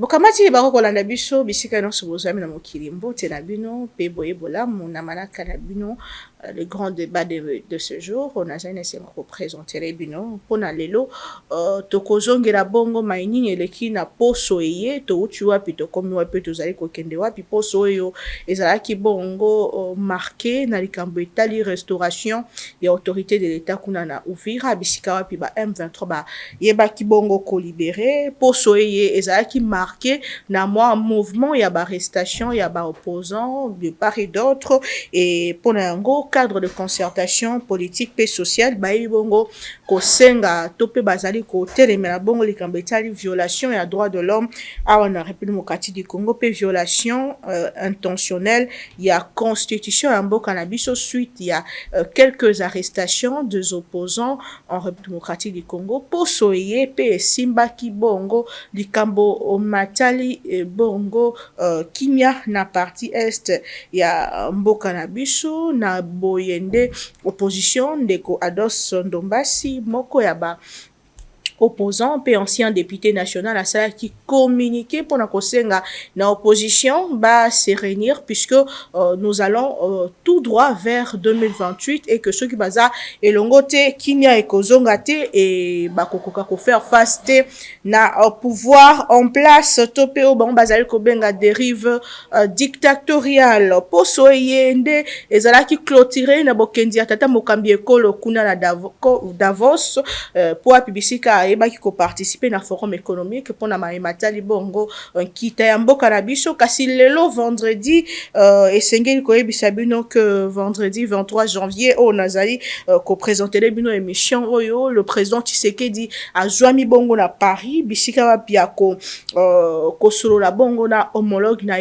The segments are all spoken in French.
bokamati bako kolanda biso bisika no sobozami na mokili mbote na bino pe boye bolamu na manaka na bino. Le grand débat de ce jour, on a jamais pour présenter les bino pour na lelo tokozongela bongo mainini eleki na poso eye to uti wapi to komi wapi tozali kokende wapi poso oyo ezalaki bongo marqué na likambo etali restauration ya autorité de l'état kuna na Uvira bisika wapi ba M23 ba yebaki bongo ko libéré poso eye ezalaki marqué na moi mouvement ya ba arrestation ya ba opposants de part et d'autre et pour nango cadre de concertation politique et sociale bayi bongo ko senga topé bazali ko telemela bongo likambo etali violation ya droit de l'homme awa na République démocratique du Congo pe violation intentionnelle ya constitution ya mboka na biso suite ya quelques arrestations des opposants en République démocratique du Congo poso ye pe simbaki bongo likambo matali bongo kimia na partie est ya mboka na biso na boyende opposition ndeko Ados Ndombasi moko ya ba opposant pe ancien député national à ça qui communiqué pour na kosenga na opposition ba se réunir puisque nous allons tout droit vers 2028 et que ceux qui baza elongote kimia ekozongate et ba kokoka ko faire face te na pouvoir en place topé au bon bazali ko benga dérive dictatoriale poso yende ezala ki clôturer na bokendi atata mokambi ekolo kuna na Davos pour apibisika ebaki ko participer na forum économique pour na matali bongo kita ya mboka na biso kasi lelo vendredi esengeli ko yebisa bino que vendredi 23 janvier au nazali ko présenter bino émission oyo le président Tshisekedi azwami bongo na Paris bisika wapi ya ko solo la bongo na homologue na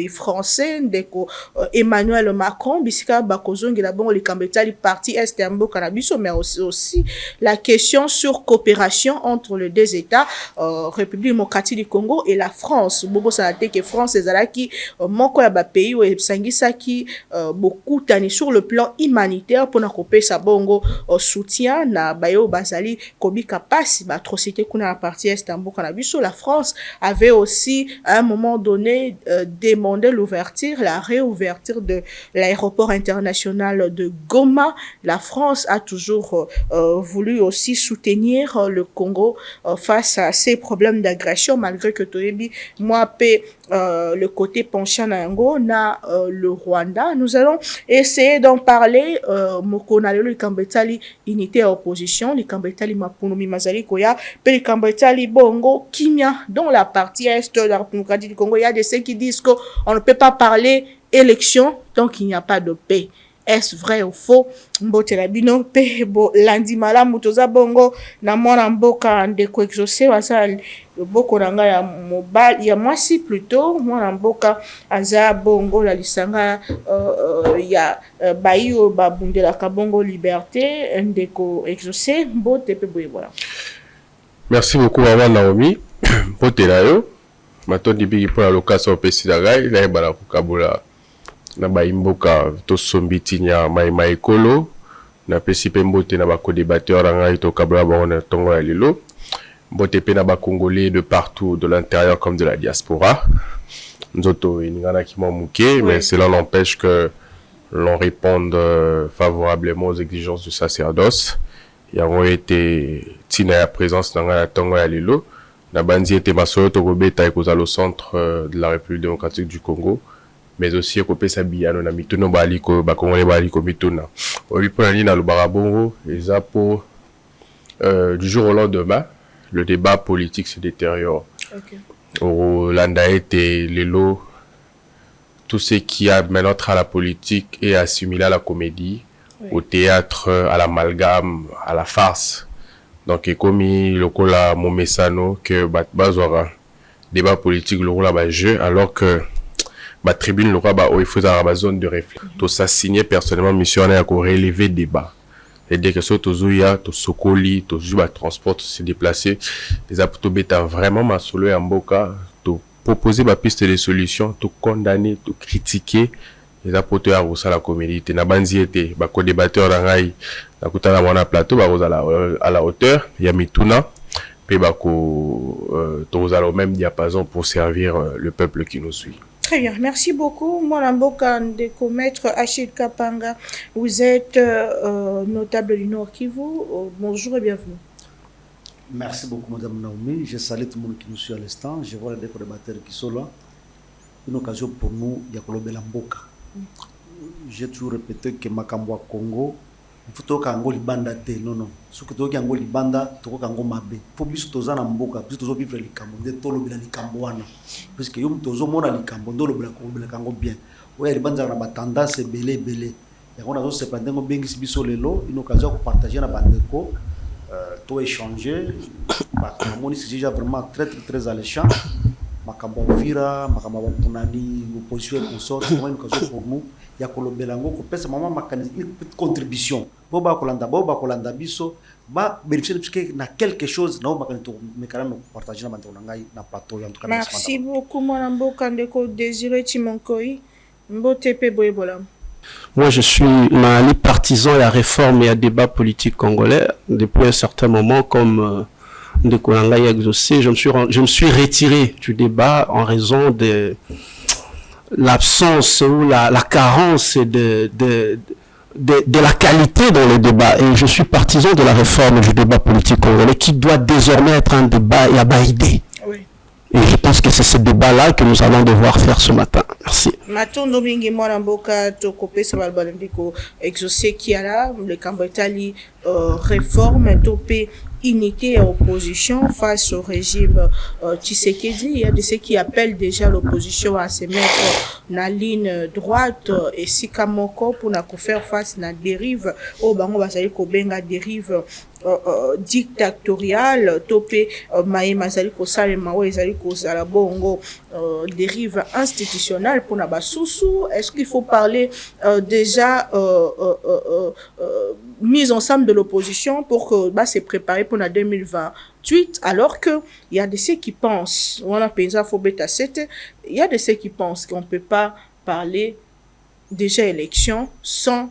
français ndeko Emmanuel Macron bisika bakozongela bongo likambo etali parti est ya mboka na biso mais aussi la question sur coopération entre les deux États, République démocratique du Congo et la France. Bobo sanate que France ezalaki moko ya ba pays ou sangisaki beaucoup tani sur le plan humanitaire pour na kopesa bongo soutien na bayo bazali kobika pasi ba atrocité kuna na partie est ya mboka na biso. La France avait aussi à un moment donné demandé l'ouverture, la réouverture de l'aéroport international de Goma. La France a toujours voulu aussi soutenir le Congo face à ces problèmes d'agression malgré que Toyebi moi le côté penchant nango na le Rwanda. Nous allons essayer d'en parler mokonalelo likambetali unité à opposition likambetali mapunomi mazali koya pe likambetali bongo kimia dans la partie est de la République du Congo. Il y a des ceux qui disent qu'on ne peut pas parler élection tant qu'il n'y a pas de paix. Est-ce vrai ou faux? Mbote la bino pe bo lundi malamu toza bongo na mwana mboka ndeko exaucé wasal boko nanga ya mobile ya mwasi plutôt mwana mboka aza bongo la lisanga ya bayo babundela ka bongo liberté ndeko exaucé mbote pe boye voilà. Merci beaucoup maman Naomi mbote la yo matondi bigi pour la location pesi la gai la bala kukabula na baimboka to sombitinya mai ekolo na pesi pe mbote na bako débatteur ngai to kabla ba on tongo ya lilo mbote pe na ba congolais de partout de l'intérieur comme de la diaspora nzoto iningana ki momuke mais cela n'empêche que l'on réponde favorablement aux exigences du sacerdoce ya ont été tina ya présence na ngai tongo ya lilo na banzi ete masolo to kobeta ekozala au centre de la République démocratique du Congo mais aussi kopesa biyano na mituno baliko bakongole baliko mituna obi pona ni na lubara bongo eza pour du jour au lendemain le débat politique se détériore. Au landa été lelo tout ce qui a maintenant à la politique est assimilé à la comédie, au théâtre, à l'amalgame, à la farce. Donc comme le kola momesano que bazora débat politique le rôle à jeu alors que ma tribune le roi il faut avoir ma zone de réflexion tout ça signé personnellement missionnaire à relever débat et dès que ça tozuya to sokoli to juba transport se déplacer les apto beta vraiment ma solo ya mboka to proposer ma piste de solution to condamner to critiquer les apporteurs à rosa la comédie na banzi été ba co débatteur ngai na kutana mona plateau ba rosa à la hauteur ya mituna pe tozala au même diapason pour servir le peuple qui nous suit. Très bien, merci beaucoup. Moi, Mboka Ndeko, maître Achille Kapanga, vous êtes notable du Nord Kivu. Bonjour et bienvenue. Merci beaucoup, Madame Naomi. Je salue tout le monde qui nous suit à l'instant. Je vois les débatteur qui sont là. Une occasion pour nous de Kolobela Mboka. J'ai toujours répété que Makambo Congo, il faut que Ango Libanda te. Non. Ce que tu as Ango Libanda, tu as Ango Mabe. Il faut que tu aies Mboka, puis tu vivre les Cambo, de Tolobela Likamboana. Parce que Yom Tozo Mona Likambo, Dolobela Kango bien. Oui, les bandes ont tendance à belé. Et on a aussi pendant que Bengi Sibiso Lelo, une occasion pour partager la bandeko. Tout échanger, c'est déjà vraiment très alléchant. Makambo Vira, Makambo Punani, l'opposition et consort, c'est vraiment une occasion pour nous. Il y a Kolobelango, qui peut vraiment marquer une petite contribution. Boba Kolanda Biso, vérifier qu'il y a quelque chose, nous allons partager dans plateau. Merci beaucoup, mon Mboka Ndeko Désiré Timonkoi, Mbotepe Boyebolam. Moi, je suis un partisan de la réforme et à débat politique congolais. Depuis un certain moment, comme Ndeko Nanga exaucé, je me suis retiré du débat en raison de l'absence ou la carence de la qualité dans le débat. Et je suis partisan de la réforme du débat politique congolais qui doit désormais être un débat et abaïdé. Oui. Et je pense que c'est ce débat-là que nous allons devoir faire ce matin. Merci. Matondo mingi mwana mboka tokope sabalbala ndiko exaucé kiala le Cambotali réforme topé unité et opposition face au régime Tshisekedi. Il y a de ceux qui appellent déjà l'opposition à se mettre dans la ligne droite et si Kamoko pour faire face à la dérive au bango basali kobenga dérive dictatoriale topé maïma zali ko salema wa ezali ko sala bongo dérive institutionnelle pour na basusu. Est-ce qu'il faut parler déjà mise ensemble de l'opposition pour que se préparer pour la 2028 alors que il y a de ceux qui pensent on a pensé faut bêta 7 il y a de ceux qui pensent qu'on peut pas parler déjà élection sans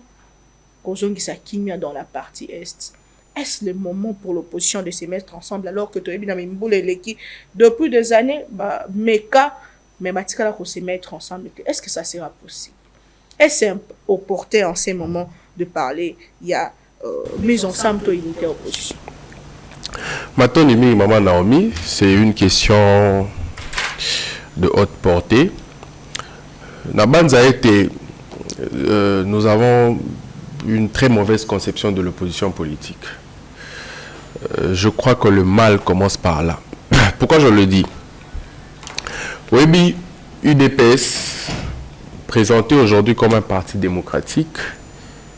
kozongisa kimia dans la partie est. Est-ce le moment pour l'opposition de se mettre ensemble alors que tu es bien depuis des années Meka mais Matikala ko se mettre ensemble? Est-ce que ça sera possible? Est-ce opportun en ces moments de parler? Il y a mise ensemble de l'unité opposition. Matonimi Maman Naomi, c'est une question de haute portée. Nabanza été, nous avons une très mauvaise conception de l'opposition politique. Je crois que le mal commence par là. Pourquoi je le dis? Oui, UDPS, présenté aujourd'hui comme un parti démocratique,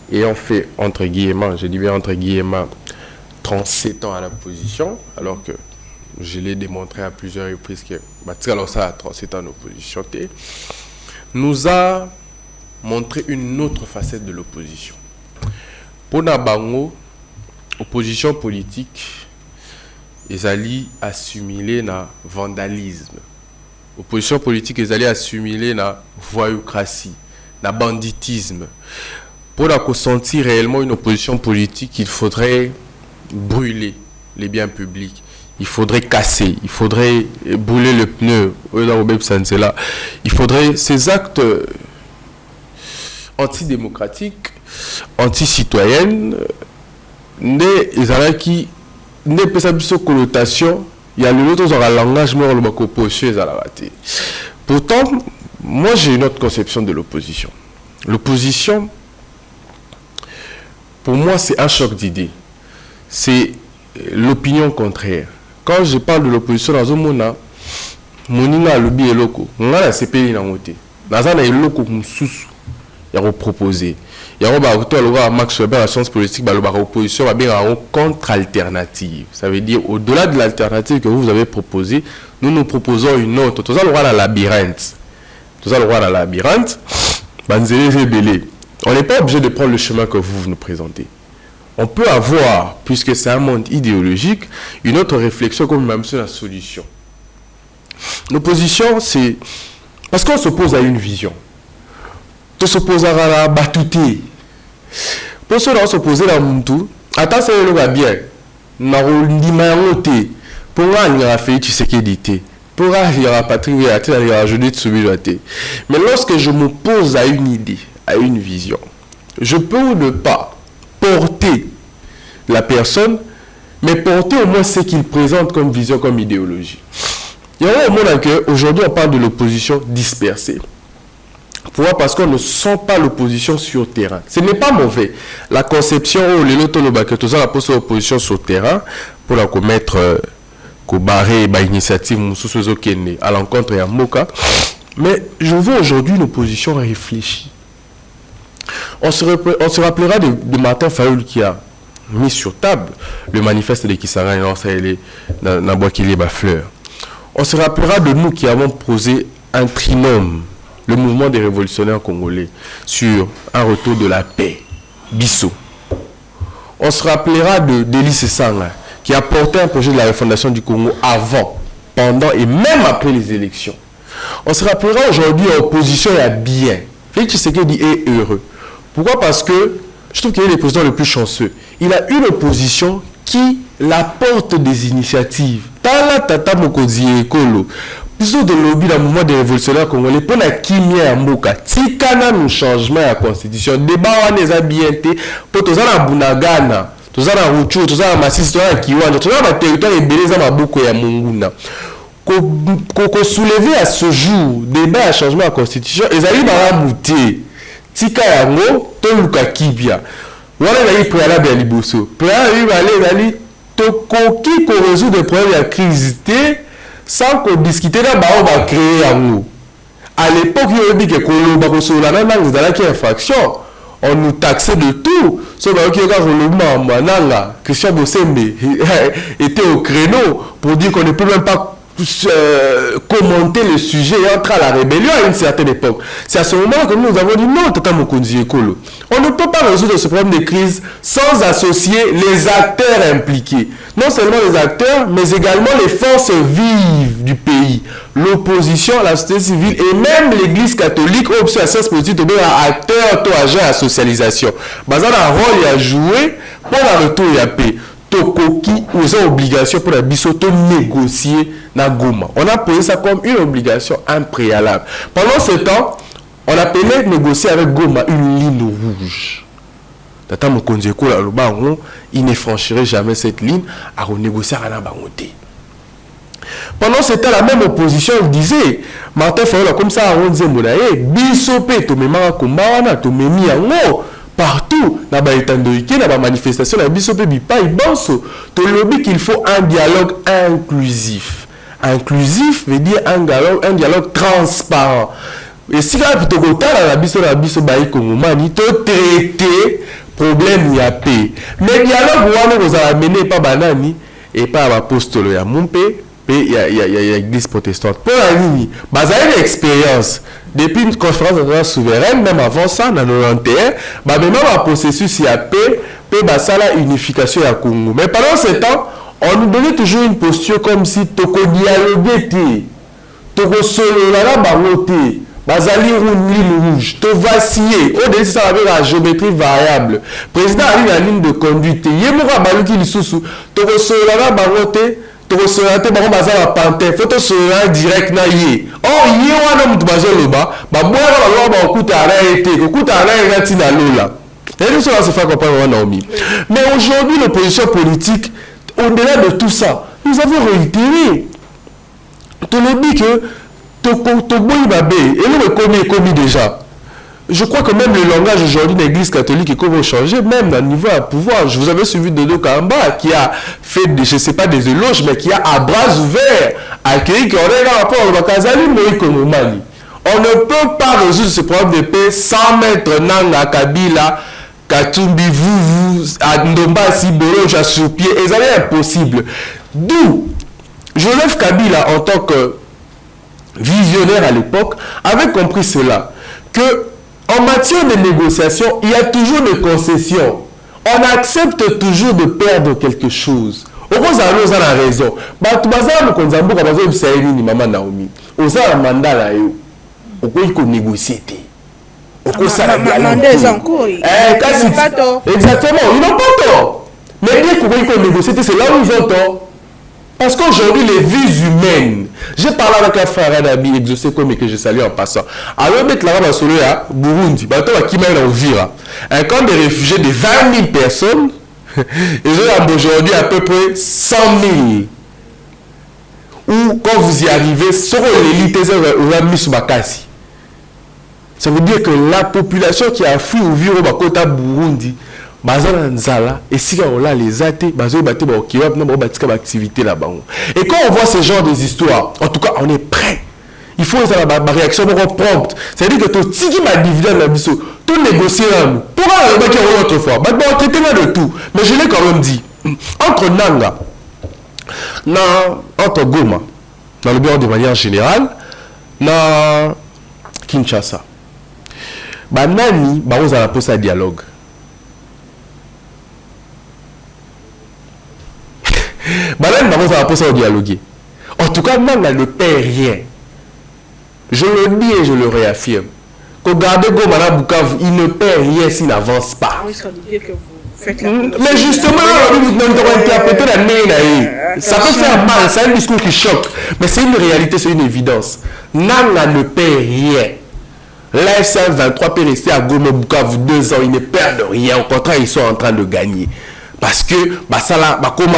et on fait, entre guillemets, je dis bien entre guillemets, 37 ans à la position, alors que je l'ai démontré à plusieurs reprises que alors ça a 37 ans d'opposition, nous a montré une autre facette de l'opposition. Pour Nabango, opposition politique, ils allaient assimiler na vandalisme. Opposition politique, ils allaient assimiler na voyoucratie, na banditisme. Pour la consentir réellement une opposition politique, il faudrait brûler les biens publics, il faudrait casser, il faudrait brûler le pneu, il faudrait ces actes antidémocratiques, anti-citoyennes, qui ne peut pas connotation, il y a le autre langage, mais on le opposé à la raté. Pourtant, moi j'ai une autre conception de l'opposition. L'opposition, pour moi, c'est un choc d'idées. C'est l'opinion contraire. Quand je parle de l'opposition, dans un monde, moninga lobby et loco, on a la CPI dans le côté. Dans un loco comme sous, il y a proposé. Il y a Max Weber, la science politique, l'opposition va bien en contre-alternative. Ça veut dire, au-delà de l'alternative que vous avez proposée, nous nous proposons une autre. Tout ça, le roi dans la labyrinthe. Tout ça, le roi dans la labyrinthe. On n'est pas obligé de prendre le chemin que vous nous présentez. On peut avoir, puisque c'est un monde idéologique, une autre réflexion comme même sur la solution. L'opposition, c'est parce qu'on s'oppose à une vision. On s'oppose à la batouté. Pour cela, on s'oppose à la moutou. Attends, c'est le gars bien. Pour moi, il y aura Félix Tshisekedi. Pour moi, il y aura Patrick Vérité, il y aura Judith Suminwate. Mais lorsque je m'oppose à une idée, à une vision, je peux ou ne pas porter la personne, mais porter au moins ce qu'il présente comme vision, comme idéologie. Il y a un moment qu'aujourd'hui, on parle de l'opposition dispersée. Pourquoi? Parce qu'on ne sent pas l'opposition sur terrain. Ce n'est pas mauvais. La conception, les lotolobaka, tout ça, la pose l'opposition sur terrain pour la commettre, barrer, initiative, à l'encontre de Moka. Mais je veux aujourd'hui une opposition réfléchie. On se rappellera de Martin Fayoul qui a mis sur table le manifeste de Kisanga et Nabouakili Bafleur. On se rappellera de nous qui avons posé un trinôme, le mouvement des révolutionnaires congolais, sur un retour de la paix, Bissau. On se rappellera d'Élie Sesanga, qui a porté un projet de la refondation du Congo avant, pendant et même après les élections. On se rappellera aujourd'hui à l'opposition et à bien. Félix Tshisekedi est heureux. Pourquoi? Parce que je trouve qu'il est le président le plus chanceux. Il a une opposition qui apporte des initiatives. Tala Tata Mokozi Ekolo. Plutôt de lobby dans le mouvement des révolutionnaires congolais pour la kimia ya mboka. Tikana nous changement à la constitution. Débat on les a bien été pour tous la Bunagana, tous la Ruchu, tous la Masisi, tous la Kiwanja, tous la territoire et beleza maboko ya Munguna. Qu'on soulever à ce jour débat à changement à la constitution, ils arrivent à rabouter. Tika yango to luka kibia. Voilà les préalables à liboso. Préalable aller tokoki ko résoudre des problèmes de crise sans qu'on discute là ba on va créer yango. À l'époque il y a dit que koloba ko solana na ngala ki infraction. On nous taxait de tout. So ba ki ka koloma mananga Christian Bosembe était au créneau pour dire qu'on ne peut même pas commenter le sujet et entrer à la rébellion à une certaine époque. C'est à ce moment que nous avons dit non, Tata Mokonzi Ekolo. On ne peut pas résoudre ce problème de crise sans associer les acteurs impliqués. Non seulement les acteurs, mais également les forces vives du pays. L'opposition, la société civile et même l'église catholique, option à sens politique, acteurs, agents à socialisation. Bazar un rôle à jouer pour la retour et la paix. Tokoki aux obligations pour la bisoto négocier na Goma. On a posé ça comme une obligation impréalable. Pendant ce temps, on appelait négocier avec Goma une ligne rouge. Tata Mokonzi Ekolo Alobango, il ne franchirait jamais cette ligne à renégocier à la bangoté. Pendant ce temps, la même opposition disait, Martin Fayoul comme ça, on disait, bisope, to mema kombawana, to memi yango. Partout, dans la manifestation, dans le lobby qu'il faut un dialogue inclusif. Inclusif veut dire un dialogue transparent. Et si là, plutôt que la traiter problème, il y a paix. Mais dialogue, vous avez amené pas banani et pas à apostolo ya Mumpe. Il y a l'église protestante. Pour la ligne, il y a une expérience. Depuis une conférence nationale souveraine, même avant ça, dans 91, même un processus il y a paix, la unification à Congo. Mais pendant ce temps, on nous donnait toujours une posture comme si toko dialoguer, toko solo la bangote, bazali ligne rouge, to vaciller. Au début, ça avait la géométrie variable. Président a la ligne de conduite. Yemura baluki lisusu, toko solo la bangote. Tokosolate bango bazala pantin photo sola direct na ye oh ye wana mutu bazoloba babwaka balwa ba okuta arrêté okuta arrêté na lola et ça se fait comprendre wana omi. Mais aujourd'hui l'opposition politique au-delà de tout ça nous avons réitéré to lobi que to boyi babe et le commis déjà. Je crois que même le langage aujourd'hui de l'église catholique est comment changer, même à niveau à pouvoir. Je vous avais suivi Dodo Kamba qui a fait, je ne sais pas des éloges, mais qui a à bras ouverts accueilli qu'on est dans rapport au Kazali Moïse Kongomani. On ne peut pas résoudre ce problème de paix sans mettre Nanga, Kabila, Katumbi, vous, Ndomba, Siboro, Chassoupier, et ça est impossible. D'où Joseph Kabila, en tant que visionnaire à l'époque, avait compris cela, que en matière de négociation, il y a toujours des concessions. On accepte toujours de perdre quelque chose. Au moins, on a raison. On a un mandat là. On peut négocier. Exactement, ils n'ont pas tort. Mais bien qu'on peut négocier, c'est là où ils ont tort. Parce qu'aujourd'hui, les vies humaines, j'ai parlé avec un frère, un ami, exaucé comme que je salue en passant. Alors, mettre là-bas dans le Burundi, un camp de réfugiés de 20 000 personnes, et j'ai aujourd'hui à peu près 100 000. Ou quand vous y arrivez, sur l'élite, ça veut dire que la population qui a fui au vivre au Kota Burundi, et si on a les athées, activité là-bas. Et quand on voit ce genre des histoires, en tout cas, on est prêt. Il faut une réaction prompte. C'est-à-dire que tout ce qui m'a dividende la mission, tout négocier là, pour aller une autre fois. Bon, traitez-moi de tout. Mais je l'ai quand même dit. Entre Nanga, entre Goma, dans le bureau de manière générale, dans Kinshasa, Nani, on a posé un dialogue. Nani, on a posé un dialogue. En tout cas, Nanga ne perd rien. Je le dis et je le réaffirme. Regardez Goma na Bukavu, il ne perd rien s'il n'avance pas. Oui, ça veut dire que vous faites la mais justement, ça peut faire mal, c'est un discours qui choque. Mais c'est une réalité, c'est une évidence. Nanga ne perd rien. L'AFC 23 peut rester à Goma Bukavu 2 ans, ils ne perdent rien. Au contraire, ils sont en train de gagner. Parce que, comme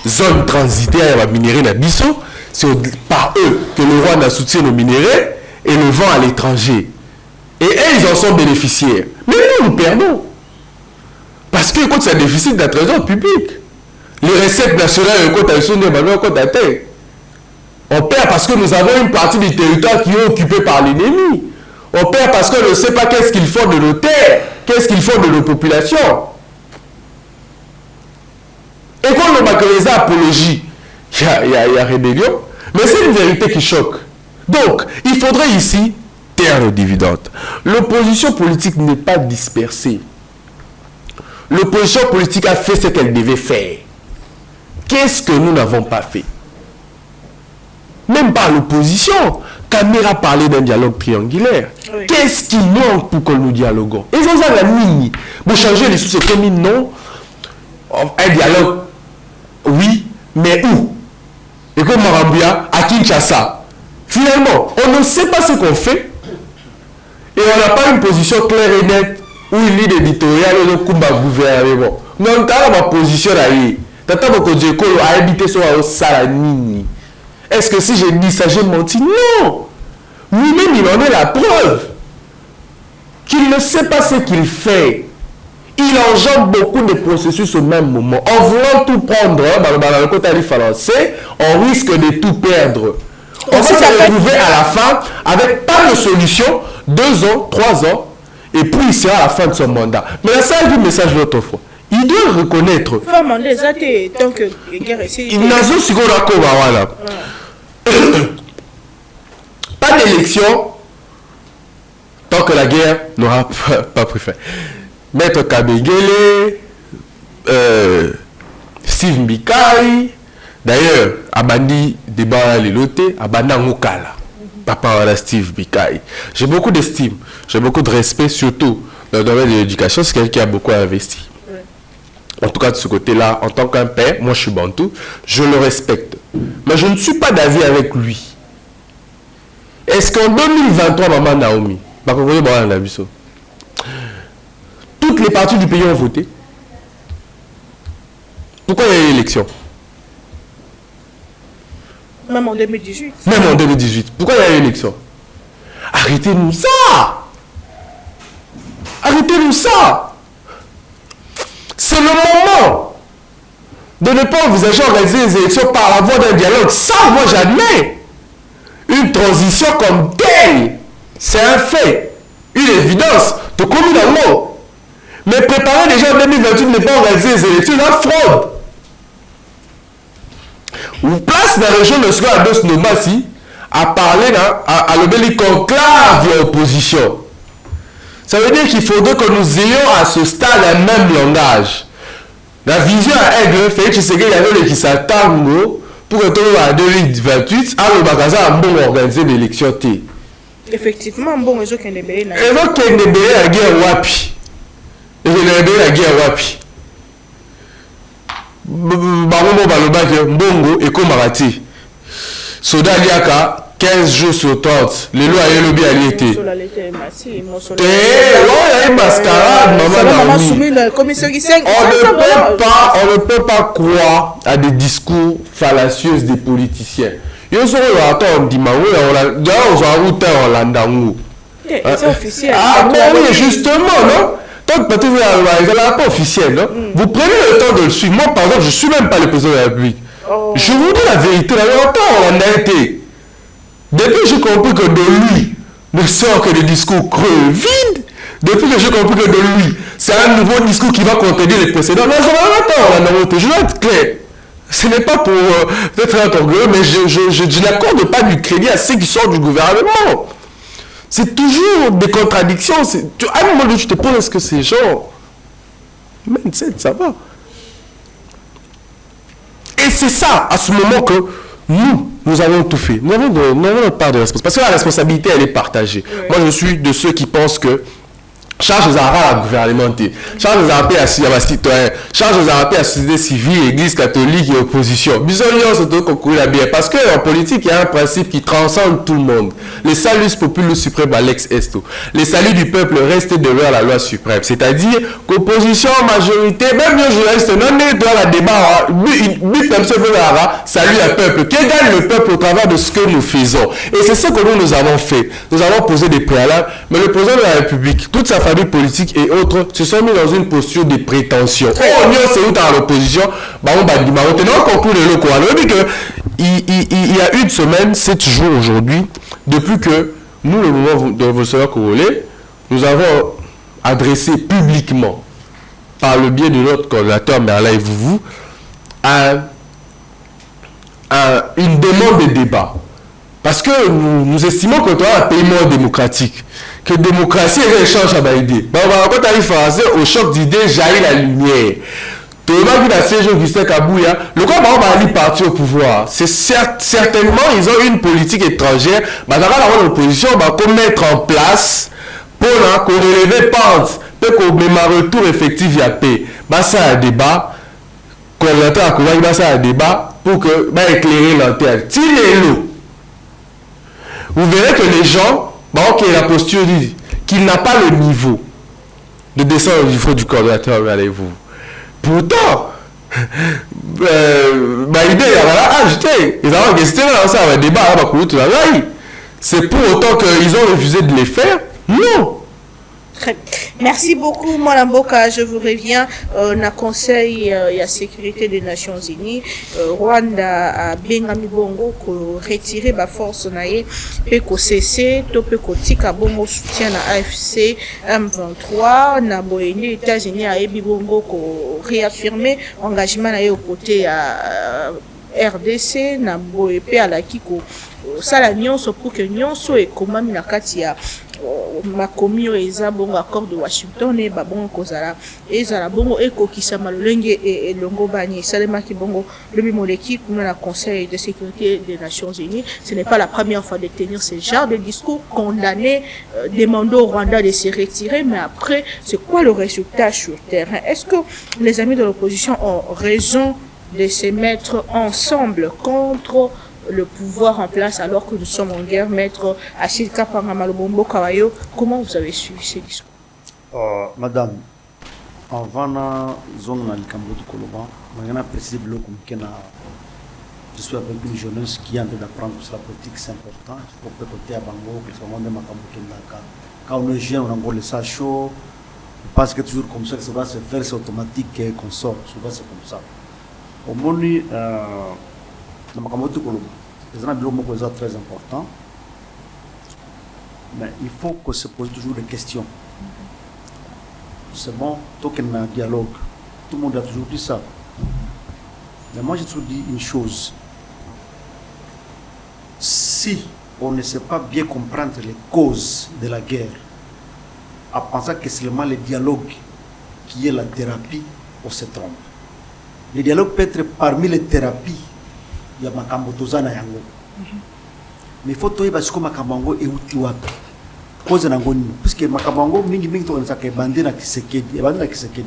zone transitaire, la minerie na biso, c'est par eux que le Rwanda soutient nos minéraux et le vend à l'étranger. Et eux, ils en sont bénéficiaires. Mais nous perdons. Parce que c'est un déficit de la trésor public. Les recettes nationales, on perd parce que nous avons une partie du territoire qui est occupée par l'ennemi. On perd parce qu'on ne sait pas qu'est-ce qu'ils font de nos terres, qu'est-ce qu'ils font de nos populations. Et quand on a les apologies, il y a rébellion, mais c'est une vérité qui choque. Donc, il faudrait ici taire le dividende. L'opposition politique n'est pas dispersée. L'opposition politique a fait ce qu'elle devait faire. Qu'est-ce que nous n'avons pas fait? Même pas l'opposition. Caméra parlait d'un dialogue triangulaire. Oui. Qu'est-ce qui manque pour que nous dialoguons? Et vous avez la mini. Vous changez les sous communes, non? Un dialogue, oui, mais où? Et comme Marambia, à Kinshasa. Finalement, on ne sait pas ce qu'on fait. Et on n'a pas une position claire et nette où une ligne éditoriale et le combat gouvernement. Non, on a ma position là. Tata Mokodjeko a habité sur la Salanini. Est-ce que si je dis ça, j'ai menti? Non! Lui-même, il en est la preuve. Qu'il ne sait pas ce qu'il fait. Il engendre beaucoup de processus au même moment. En voulant tout prendre, dans le côté français, on risque de tout perdre. On va se retrouver à la fin avec pas de solution, 2 ans, 3 ans, et puis il sera à la fin de son mandat. Mais là, ça a du message l'autre fois. Il doit reconnaître. Pas d'élection tant que la guerre n'aura pas pris fin. Maître Kabengele, Steve Mbikai, d'ailleurs, Abandi débat les lotés, Abanda Ngokala, papa de Steve Mbikai. J'ai beaucoup d'estime, j'ai beaucoup de respect, surtout dans le domaine de l'éducation, c'est quelqu'un qui a beaucoup investi. En tout cas, de ce côté-là, en tant qu'un père, moi je suis bantou, je le respecte. Mais je ne suis pas d'avis avec lui. Est-ce qu'en 2023, Maman Naomi, toutes les parties du pays ont voté? Pourquoi il y a eu l'élection? Même en 2018. Même en 2018. Pourquoi il y a eu l'élection? Arrêtez-nous ça! Arrêtez-nous ça! C'est le moment de ne pas envisager organiser les élections par la voie d'un dialogue. Ça, moi, j'admets. Une transition comme telle, c'est un fait, une évidence. Tout comme dans le mot. Mais préparer déjà en 2028 ne pas organiser les élections, c'est la fraude. Ou place dans la région de Sgouados Nomasi à parler à l'obéli conclave et opposition. Ça veut dire qu'il faudrait que nous ayons à ce stade un même langage. La vision à aigle fait que c'est qu'il y avait qui s'attendent pour que tout en 2028, à le magasin a bon organisé l'élection. Effectivement, bon, ils ont qu'un début. Ils ont qu'un début la guerre wapi. Et la guerre wapi. bango baloba ke mbongo ekomaka te soda aliaka 15 jours sur 30 lelo ayelobi aliete mascarade on ne peut pas croire à des discours fallacieux des politiciens yo soko attends ndimango d'ailleurs on va router en landango c'est officiel oui justement non tant que peut-être pas officiel non vous prenez le temps de le suivre moi par exemple je suis même pas le président de la République je vous dis la vérité là on a été depuis que j'ai compris que de lui ne sort que des discours creux vides depuis que j'ai compris que de lui c'est un nouveau discours qui va contredire les précédents non je dois être clair. Ce n'est pas pour être un orgueilleux, mais je n'accorde pas du crédit à ceux qui sortent du gouvernement. C'est toujours des contradictions. À un moment donné, tu te poses, est-ce que ces gens... Mais ça va. Et c'est ça, à ce moment que nous avons tout fait. Nous avons notre part de responsabilité. Parce que la responsabilité, elle est partagée. Oui. Moi, je suis de ceux qui pensent que charge des arabes à la gouvernementé, charge des arabes à la citoyen, charge des arabes à la société civile, église catholique et opposition. Bisognos se doit concourir bien. Parce qu'en politique, il y a un principe qui transcende tout le monde. Les salus populus suprême à l'ex-esto. Les saluts du peuple restent devant la loi suprême. C'est-à-dire qu'opposition, majorité, même les journalistes, non, dans la débat, salut le peuple. Qui gagne le peuple au travers de ce que nous faisons. Et c'est ce que nous avons fait. Nous avons posé des préalables, mais le président de la République, toute sa famille politique et autres se sont mis dans une posture de prétention. Oh, c'est où dans l'opposition, il y a une semaine, 7 jours aujourd'hui, depuis que nous, le mouvement de révolutionnaire congolais, nous avons adressé publiquement, par le biais de notre coordinateur Merlin Vouvou, une demande de débat. Parce que nous estimons que tu as un pays moins démocratique. Que démocratie est un échange à l'idée. Quand tu arrives français, au choc d'idées, jaillit la lumière. Tu vas voir ces gens qui sont Kabouya. Le quoi va aller partir au pouvoir. C'est certainement, ils ont une politique étrangère. Mais dans l'opposition, on va mettre en place pour qu'on relève pente, pour qu'on mette un retour effectif il y a paix. Ça a un débat. Qu'on a ça un débat pour que éclairer l'antenne. Si les lots. Vous verrez que les gens, qui est la posture dit qu'il n'a pas le niveau de descendre au niveau du coordinateur avec vous. Pourtant, l'idée est ajouté. Ils ont question ça un débat c'est pour autant qu'ils ont refusé de les faire. Non. Merci beaucoup, Mwalamboka. Je vous reviens. On a conseil la sécurité des Nations Unies. Rwanda a Bengami Bongo ko retirer ba force naie pe ko cesser to pe ko tika bongo soutien na AFC M23 na boyeni États-Unis a ebi bongo ko réaffirmer engagement naie aux côtés à RDC na boye pe ala kiko sala nyonso pour que nyonso e komami na kati ya makomi eza bongo accord de Washington et babongo kozala ezala bongo ekokisa malolenge et longo bani salemaki bongo le bimoleki kuna na conseil de sécurité des Nations Unies. Ce n'est pas la première fois de tenir ce genre de discours condamné, demandant au Rwanda de se retirer, mais après c'est quoi le résultat sur terrain? Est-ce que les amis de l'opposition ont raison de se mettre ensemble contre le pouvoir en place alors que nous sommes en guerre? Maître Achille Kapanga Malobombo Kawayo, comment vous avez suivi ces discours? Madame, avant la zone de Likambo du Koloban, je suis avec une jeunesse qui est en train d'apprendre sur la politique, c'est important. Il faut que côté à Bango, que ce soit de Makambo Kendaka. Quand on est jeune, on a le ça chaud, parce que toujours comme ça va se faire, c'est automatique qu'on sort. Souvent c'est comme ça. Au monde, dans Makambo du Koloban, les gens sont très importants, mais il faut qu'on se pose toujours des questions. C'est bon, tant qu'il y a un dialogue, tout le monde a toujours dit ça. Mais moi, j'ai toujours dit une chose. Si on ne sait pas bien comprendre les causes de la guerre, à penser que c'est seulement le dialogue qui est la thérapie, on se trompe. Le dialogue peut être parmi les thérapies. Il y a Makambo Tozana Yango. Mais il faut que tu Makambo et Utiwapi. Parce que Makambo, mingi to on s'est bandé na Kisekedi, bandé na Kisekedi.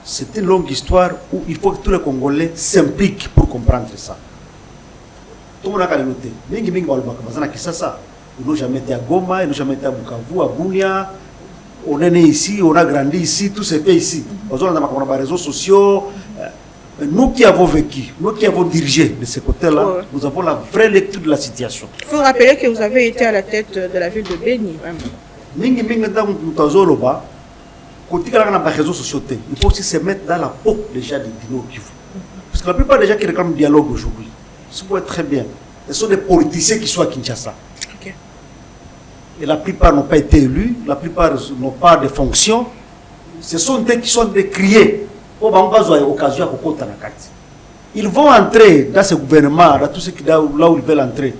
C'est une longue histoire où il faut que tous les Congolais s'impliquent pour comprendre ça. Tout le monde a noté. Mingi ça. Ils n'ont jamais été à Goma, ils n'ont jamais été à Bukavu, à Bunia. On est né ici, on a grandi ici, tout s'est fait ici. On a des réseaux sociaux. Nous qui avons vécu, nous qui avons dirigé de ce côté-là, nous avons la vraie lecture de la situation. Il faut rappeler que vous avez été à la tête de la ville de Béni. Mingi dans Moutazoloba, côté de la réseaux sociaux, il faut aussi se mettre dans la peau des gens du Nord Kivu. Parce que la plupart des gens qui réclament le dialogue aujourd'hui, ça peut être très bien. Ce sont des politiciens qui sont à Kinshasa. Okay. Et la plupart n'ont pas été élus, la plupart n'ont pas de fonctions. Ce sont des qui sont des criés. Ils vont entrer dans ce gouvernement, dans tout ce qui là où ils veulent entrer.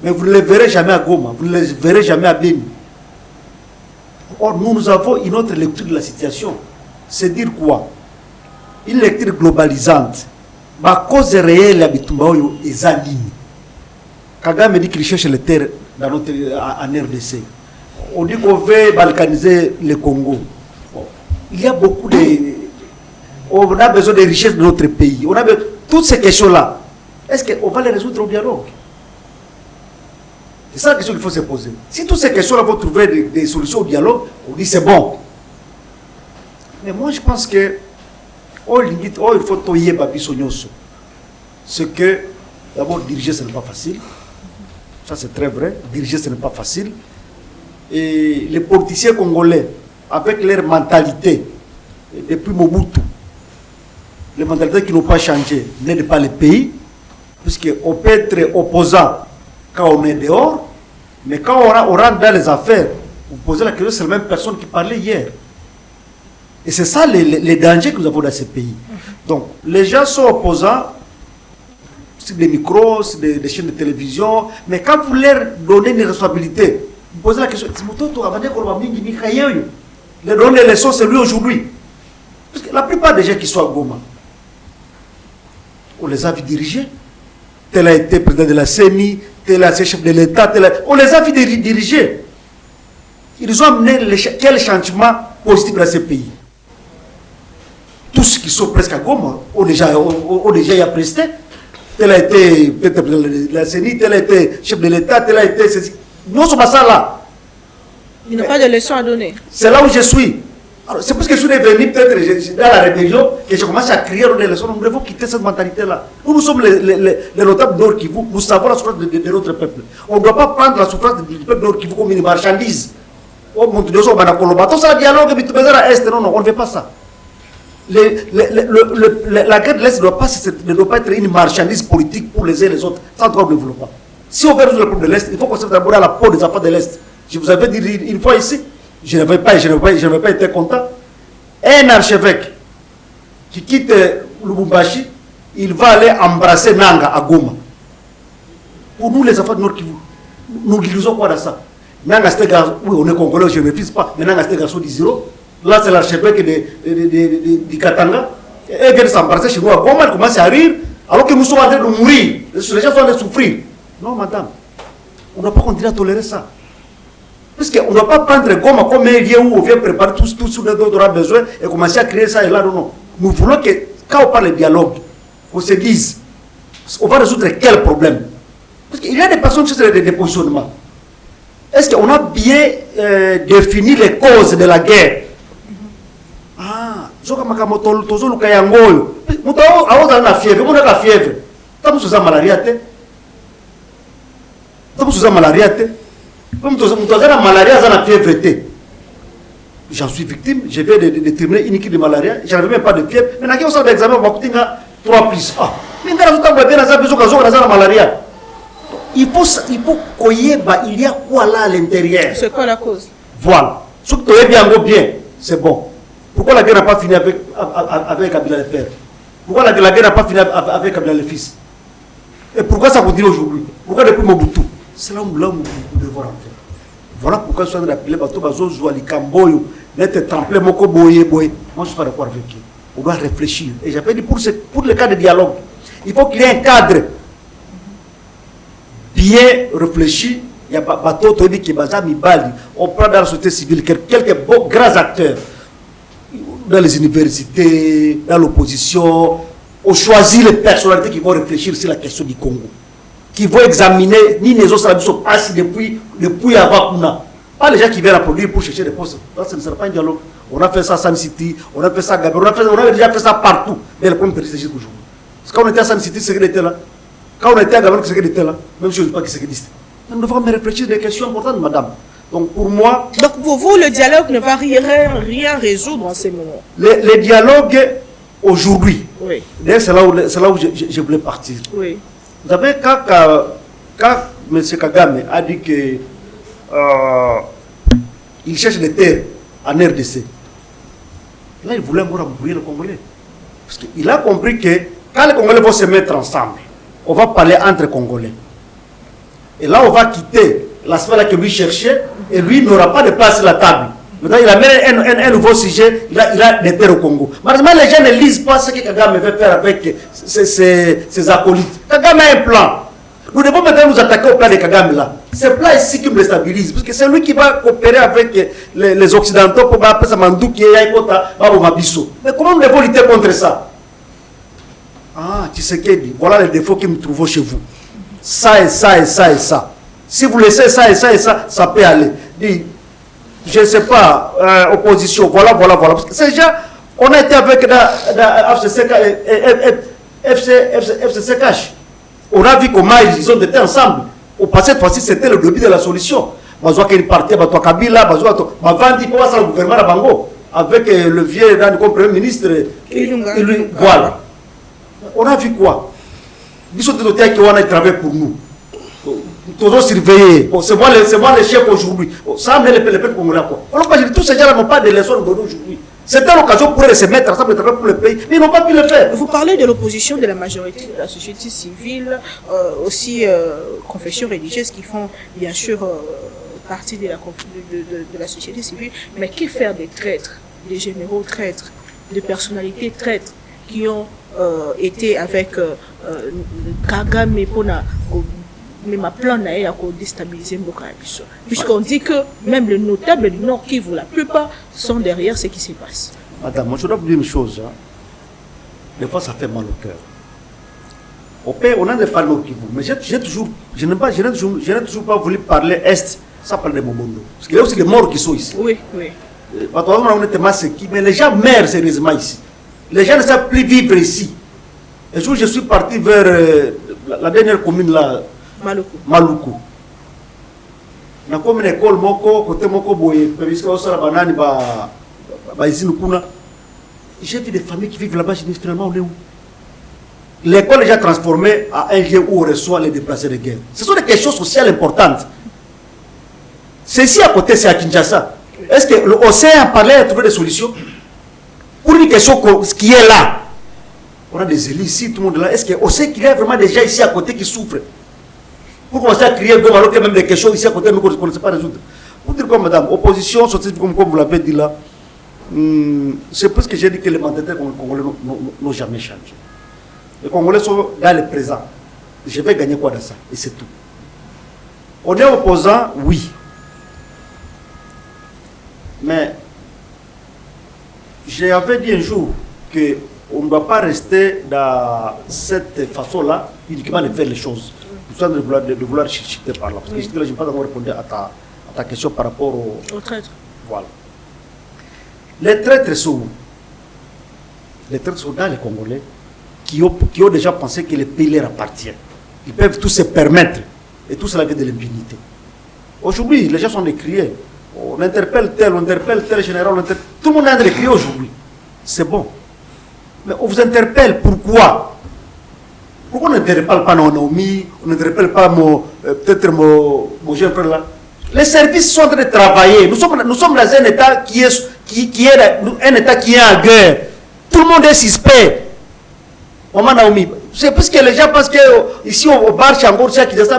Mais vous ne les verrez jamais à Goma, vous ne les verrez jamais à Béni. Or, nous avons une autre lecture de la situation. C'est dire quoi? Une lecture globalisante. Ma cause réelle est en ligne. Kagame dit qu'il cherche les terres en RDC. On dit qu'on veut balkaniser le Congo. Bon. Il y a beaucoup de... On a besoin des richesses de notre pays. On a besoin... Toutes ces questions-là, est-ce qu'on va les résoudre au dialogue? C'est ça la question qu'il faut se poser. Si toutes ces questions-là vont trouver des solutions au dialogue, on dit c'est bon. Mais moi, je pense que il faut toyer Babi Sonyoso. C'est que, d'abord, diriger, ce n'est pas facile. Ça, c'est très vrai. Diriger, ce n'est pas facile. Et les politiciens congolais, avec leur mentalité, depuis Mobutu, les mentalités qui n'ont pas changé, n'aident pas le pays, puisqu'on peut être opposant quand on est dehors, mais quand on rentre dans les affaires, vous posez la question, c'est la même personne qui parlait hier. Et c'est ça les dangers que nous avons dans ce pays. Donc, les gens sont opposants, sur des micros, sur des chaînes de télévision, mais quand vous leur donnez une responsabilité, vous posez la question, les donner les leçons, c'est lui aujourd'hui. Parce que la plupart des gens qui sont à Goma, on les a vus diriger. Tel a été président de la CENI, tel a été chef de l'État, on les a vus diriger. Ils ont amené quel changement positif dans ce pays. Tous qui sont presque à Goma ont déjà y presté. Tel a été président de la CENI, tel a été chef de l'État, tel a été... Nous sommes à ça là. Il n'y a pas de leçons à donner. C'est là où je suis. C'est parce que je suis venu peut-être dans la rébellion que j'ai commencé à crier des leçons. Nous devons quitter cette mentalité-là. Nous sommes les notables Nord Kivu. Nous savons la souffrance de notre peuple. On ne doit pas prendre la souffrance du peuple Nord Kivu comme une marchandise. On ne ça dialogue, non, on ne veut pas ça. La guerre de l'Est ne doit pas être une marchandise politique pour les uns et les autres. Ça doit le pas. Si on veut résoudre le problème de l'Est, il faut qu'on se d'abord à la peau des enfants de l'Est. Je vous avais dit une fois ici, je n'avais pas été content. Un archevêque qui quitte Lubumbashi, il va aller embrasser Nanga à Goma. Pour nous, les enfants de Nord Kivu, nous disons quoi dans ça? Nanga, c'est un garçon, oui, on est congolais, je ne refuse pas, mais Nanga, c'est un garçon d'Isiro. Là, c'est l'archevêque de Katanga. Et vient de s'embrasser chez nous à Goma, il commence à rire, alors que nous sommes en train de mourir. Les gens sont en train de souffrir. Non, madame, on ne doit pas continuer à tolérer ça. Parce qu'on ne doit pas prendre Goma comme un lieu où on vient préparer tout ce dont on aura besoin et commencer à créer ça et là, non. Nous voulons que, quand on parle de dialogue, on se dise, on va résoudre quel problème? Parce qu'il y a des personnes qui sont des positionnements. Est-ce qu'on a bien défini les causes de la guerre? Ah, je suis j'en suis victime, je vais déterminer une équipe de malaria, je n'avais même pas de fièvre. Mais quand on sort d'examen, on va coûter 3 plus. Ah, mais il faut il y a quoi là à l'intérieur? C'est quoi la cause? Voilà. Ce que tu es bien, c'est bon. Pourquoi la guerre n'a pas fini avec Kabila le père? Pourquoi la guerre n'a pas fini avec Kabila le fils? Et pourquoi ça continue aujourd'hui? Pourquoi depuis Mobutu? C'est là où nous devons rentrer. Voilà pourquoi je suis en train d'appeler Bato Bazo Zouali Kamboyo, d'être tremplé Moko Boye Boye. Moi je ne suis pas d'accord avec eux. On doit réfléchir. Et j'appelle pour le cas de dialogue, il faut qu'il y ait un cadre bien réfléchi. Il y a Bato Tobi qui est Baza Mibali. On prend dans la société civile quelques grands acteurs. dans les universités, dans l'opposition, on choisit les personnalités qui vont réfléchir sur la question du Congo, qui vont examiner ni les autres services passent depuis avant Kuna. Pas les gens qui viennent applaudir pour chercher des postes. Là, ce ne sera pas un dialogue. On a fait ça à San City, on a fait ça à Gabon, on a déjà fait ça partout. Mais le problème c'est jusqu'aujourd'hui. Parce que quand on était à San City, c'est qu'il était là. Quand on était à Gabon, c'est qu'il était là. Même si je ne dis pas que c'est qu'il était. Nous devons me réfléchir des questions importantes, madame. Donc pour moi... Donc pour vous, le dialogue ne va rien résoudre en ces moments. Les dialogues aujourd'hui, oui. D'ailleurs c'est là où je voulais partir. Oui. Vous savez, quand M. Kagame a dit que il cherche des terres en RDC, là il voulait encore embrouiller le Congolais. Parce qu'il a compris que quand les Congolais vont se mettre ensemble, on va parler entre Congolais. Et là on va quitter l'aspect que lui cherchait et lui n'aura pas de place sur la table. Maintenant il a mis un nouveau sujet, il a des terres au Congo. Malheureusement les gens ne lisent pas ce que Kagame veut faire avec ses acolytes. Kagame a un plan. Nous devons maintenant nous attaquer au plan de Kagame là. C'est le plan ici qui me déstabilise. Parce que c'est lui qui va coopérer avec les Occidentaux pour appeler ça Mandouki et Yaïkota, Mabiso. Mais comment nous devons lutter contre ça? Ah, tu sais qu'il dit, voilà les défauts qui me trouvent chez vous. Ça et ça et ça et ça. Si vous laissez ça et ça et ça, ça peut aller. Dit, je ne sais pas, opposition, voilà. Parce que ces gens, on a été avec FCCK. On a vu comment ils ont été ensemble. Au passé, cette fois-ci, c'était le début de la solution. Bazoua qui est parti, Bazoua Kabila, Bazoua Bavandi, comment ça, le gouvernement à Bango, avec le vieux comme Premier ministre, voilà. On a vu quoi? Ils sont des hôtels qui ont travaillé pour nous. Toujours surveillés. Bon, c'est moi le chef aujourd'hui. Ça amène les peuples congolais. Alors, tous ces gens n'ont pas de leçons aujourd'hui. C'était l'occasion pour eux de se mettre ensemble et travailler pour le pays, mais ils n'ont pas pu le faire. Vous parlez de l'opposition de la majorité de la société civile, aussi confessions religieuses qui font bien sûr partie de la société civile, mais qui faire des traîtres, des généraux traîtres, des personnalités traîtres qui ont été avec Kagame pour mais ma plan est à déstabiliser Mboka Biso. Puisqu'on dit que même les notables du Nord Kivu, la plupart, sont derrière ce qui se passe. Madame, moi je dois vous dire une chose. Hein. Des fois, ça fait mal au cœur. Au pays, on a des parler au Kivu, mais je n'ai toujours pas voulu parler Est, ça parle de Momondo. Parce qu'il y a aussi des morts qui sont ici. Oui. Mais les gens meurent sérieusement ici. Les gens ne savent plus vivre ici. Un jour, je suis parti vers la dernière commune là. Maluku. Na comme une école moko côté moko boye parce que osala banani ba izinu kuna. J'ai vu des familles qui vivent là-bas, je dis finalement on est où? L'école est déjà transformée à un lieu où on reçoit les déplacés de guerre. Ce sont des questions sociales importantes. C'est ici à côté, c'est à Kinshasa. Est-ce que l'océan a parlé à trouver des solutions pour une question qui est là? On a des élus ici, tout le monde est là. Est-ce qu'on sait qu'il y a vraiment des gens ici à côté qui souffrent? Pour commencer à crier alors qu'il y a même des questions ici à côté, nous ne connaissons pas résoudre. Pour dire quoi, madame, opposition, comme vous l'avez dit là, c'est parce que j'ai dit que les mandataires congolais n'ont jamais changé. Les Congolais sont dans le présent. Je vais gagner quoi dans ça? Et c'est tout. On est opposant, oui. Mais j'avais dit un jour qu'on ne doit pas rester dans cette façon-là, uniquement de faire les choses. De vouloir chuter par là. Parce que je n'ai pas encore répondu à ta question par rapport aux traîtres. Voilà. Les traîtres sont où? Les traîtres sont dans les Congolais qui ont déjà pensé que le pays leur appartient. Ils peuvent tous se permettre. Et tout cela vient de l'impunité. Aujourd'hui, les gens sont décriés. On interpelle tel général. Tout le monde est en train de crier aujourd'hui. C'est bon. Mais on vous interpelle, pourquoi? Pourquoi on n'interpelle pas Naomi, on n'interpelle pas peut-être mon jeune frère là? Les services sont en train de travailler. Nous sommes dans un État qui est un État qui est en guerre. Tout le monde est suspect. Maman Naomi, c'est parce que les gens pensent qu'ici au bar Changour,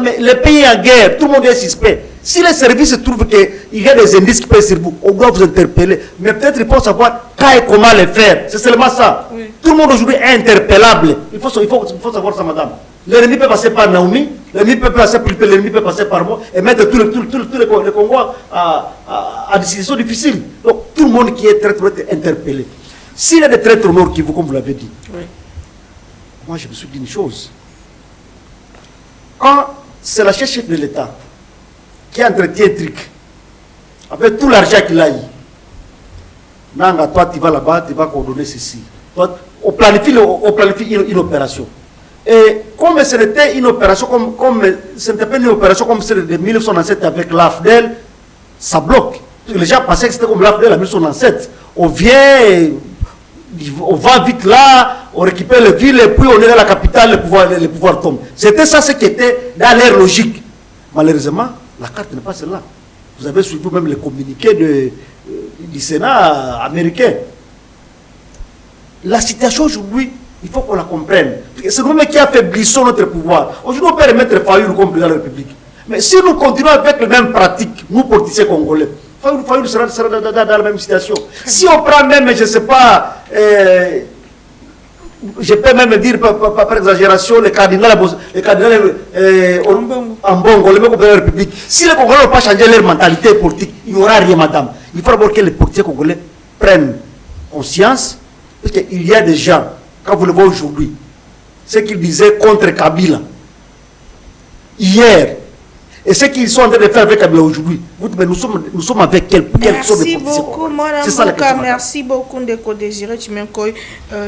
mais le pays est en guerre, tout le monde est suspect. Si les services trouvent qu'il y a des indices qui pèsent sur vous, on doit vous interpeller. Mais peut-être il faut savoir quand et comment le faire. C'est seulement ça. Oui. Tout le monde aujourd'hui est interpellable. Il faut savoir ça, madame. L'ennemi peut passer par Naomi, l'ennemi peut passer par Philippe, l'ennemi peut passer par moi et mettre tous les Congois à des situations difficiles. Donc tout le monde qui est très interpellé. S'il y a des traîtres au Nord Kivu, comme vous l'avez dit, Oui. moi je me suis dit une chose. Quand c'est la chef de l'État qui entretient un truc, avec tout l'argent qu'il a eu, Nanga, toi tu vas là-bas, tu vas coordonner ceci. Toi, on planifie une opération. Et comme ce n'était une opération, ce n'était pas une opération comme celle de 1997 avec l'AFDEL, ça bloque. Les gens pensaient que c'était comme l'AFDEL en 1997. On vient, on va vite là, on récupère les villes et puis on est dans la capitale, le pouvoir tombe. C'était ça ce qui était dans l'air logique. Malheureusement, la carte n'est pas celle-là. Vous avez suivi même les communiqués du Sénat américain. La situation aujourd'hui, il faut qu'on la comprenne. C'est nous-mêmes qui affaiblissons notre pouvoir. Aujourd'hui, on peut remettre Fayoulou comme président de la République. Mais si nous continuons avec les mêmes pratiques, nous politiciens congolais, Fayoulou sera dans la même situation. Si on prend même, je ne sais pas, je peux même dire par exagération, les cardinals en Bongo, le président de la République, si les Congolais n'ont pas changé leur mentalité politique, il n'y aura rien, madame. Il faut d'abord que les politiciens congolais prennent conscience, parce qu'il y a des gens, quand vous le voyez aujourd'hui, ce qu'ils disaient contre Kabila, hier, et ce qu'ils sont en train de faire avec Kabila aujourd'hui, nous sommes avec quelle sorte de Merci beaucoup, Madame Mboka. Merci beaucoup, Ndeko Désiré Chimenkoy.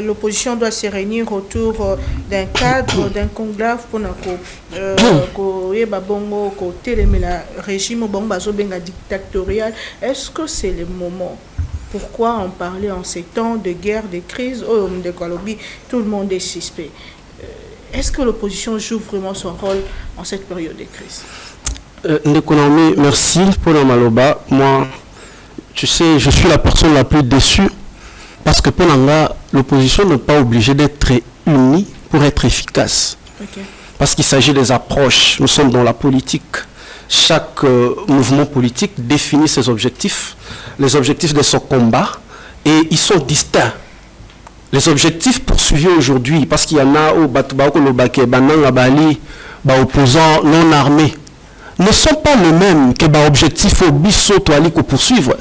L'opposition doit se réunir autour d'un cadre, d'un conclave pour le régime dictatorial. Est-ce que c'est le moment? Pourquoi en parler en ces temps de guerre, de crise? Tout le monde est suspect. Est-ce que l'opposition joue vraiment son rôle en cette période de crise? L'économie, merci pour le Maloba. Moi, tu sais, je suis la personne la plus déçue parce que pour l'opposition n'est pas obligée d'être unie pour être efficace. Okay. Parce qu'il s'agit des approches. Nous sommes dans la politique. Chaque mouvement politique définit ses objectifs, les objectifs de son combat, et ils sont distincts. Les objectifs poursuivis aujourd'hui, parce qu'il y en a au opposants non armés, ne sont pas les mêmes que l'objectif au biso toali qu'on poursuivre.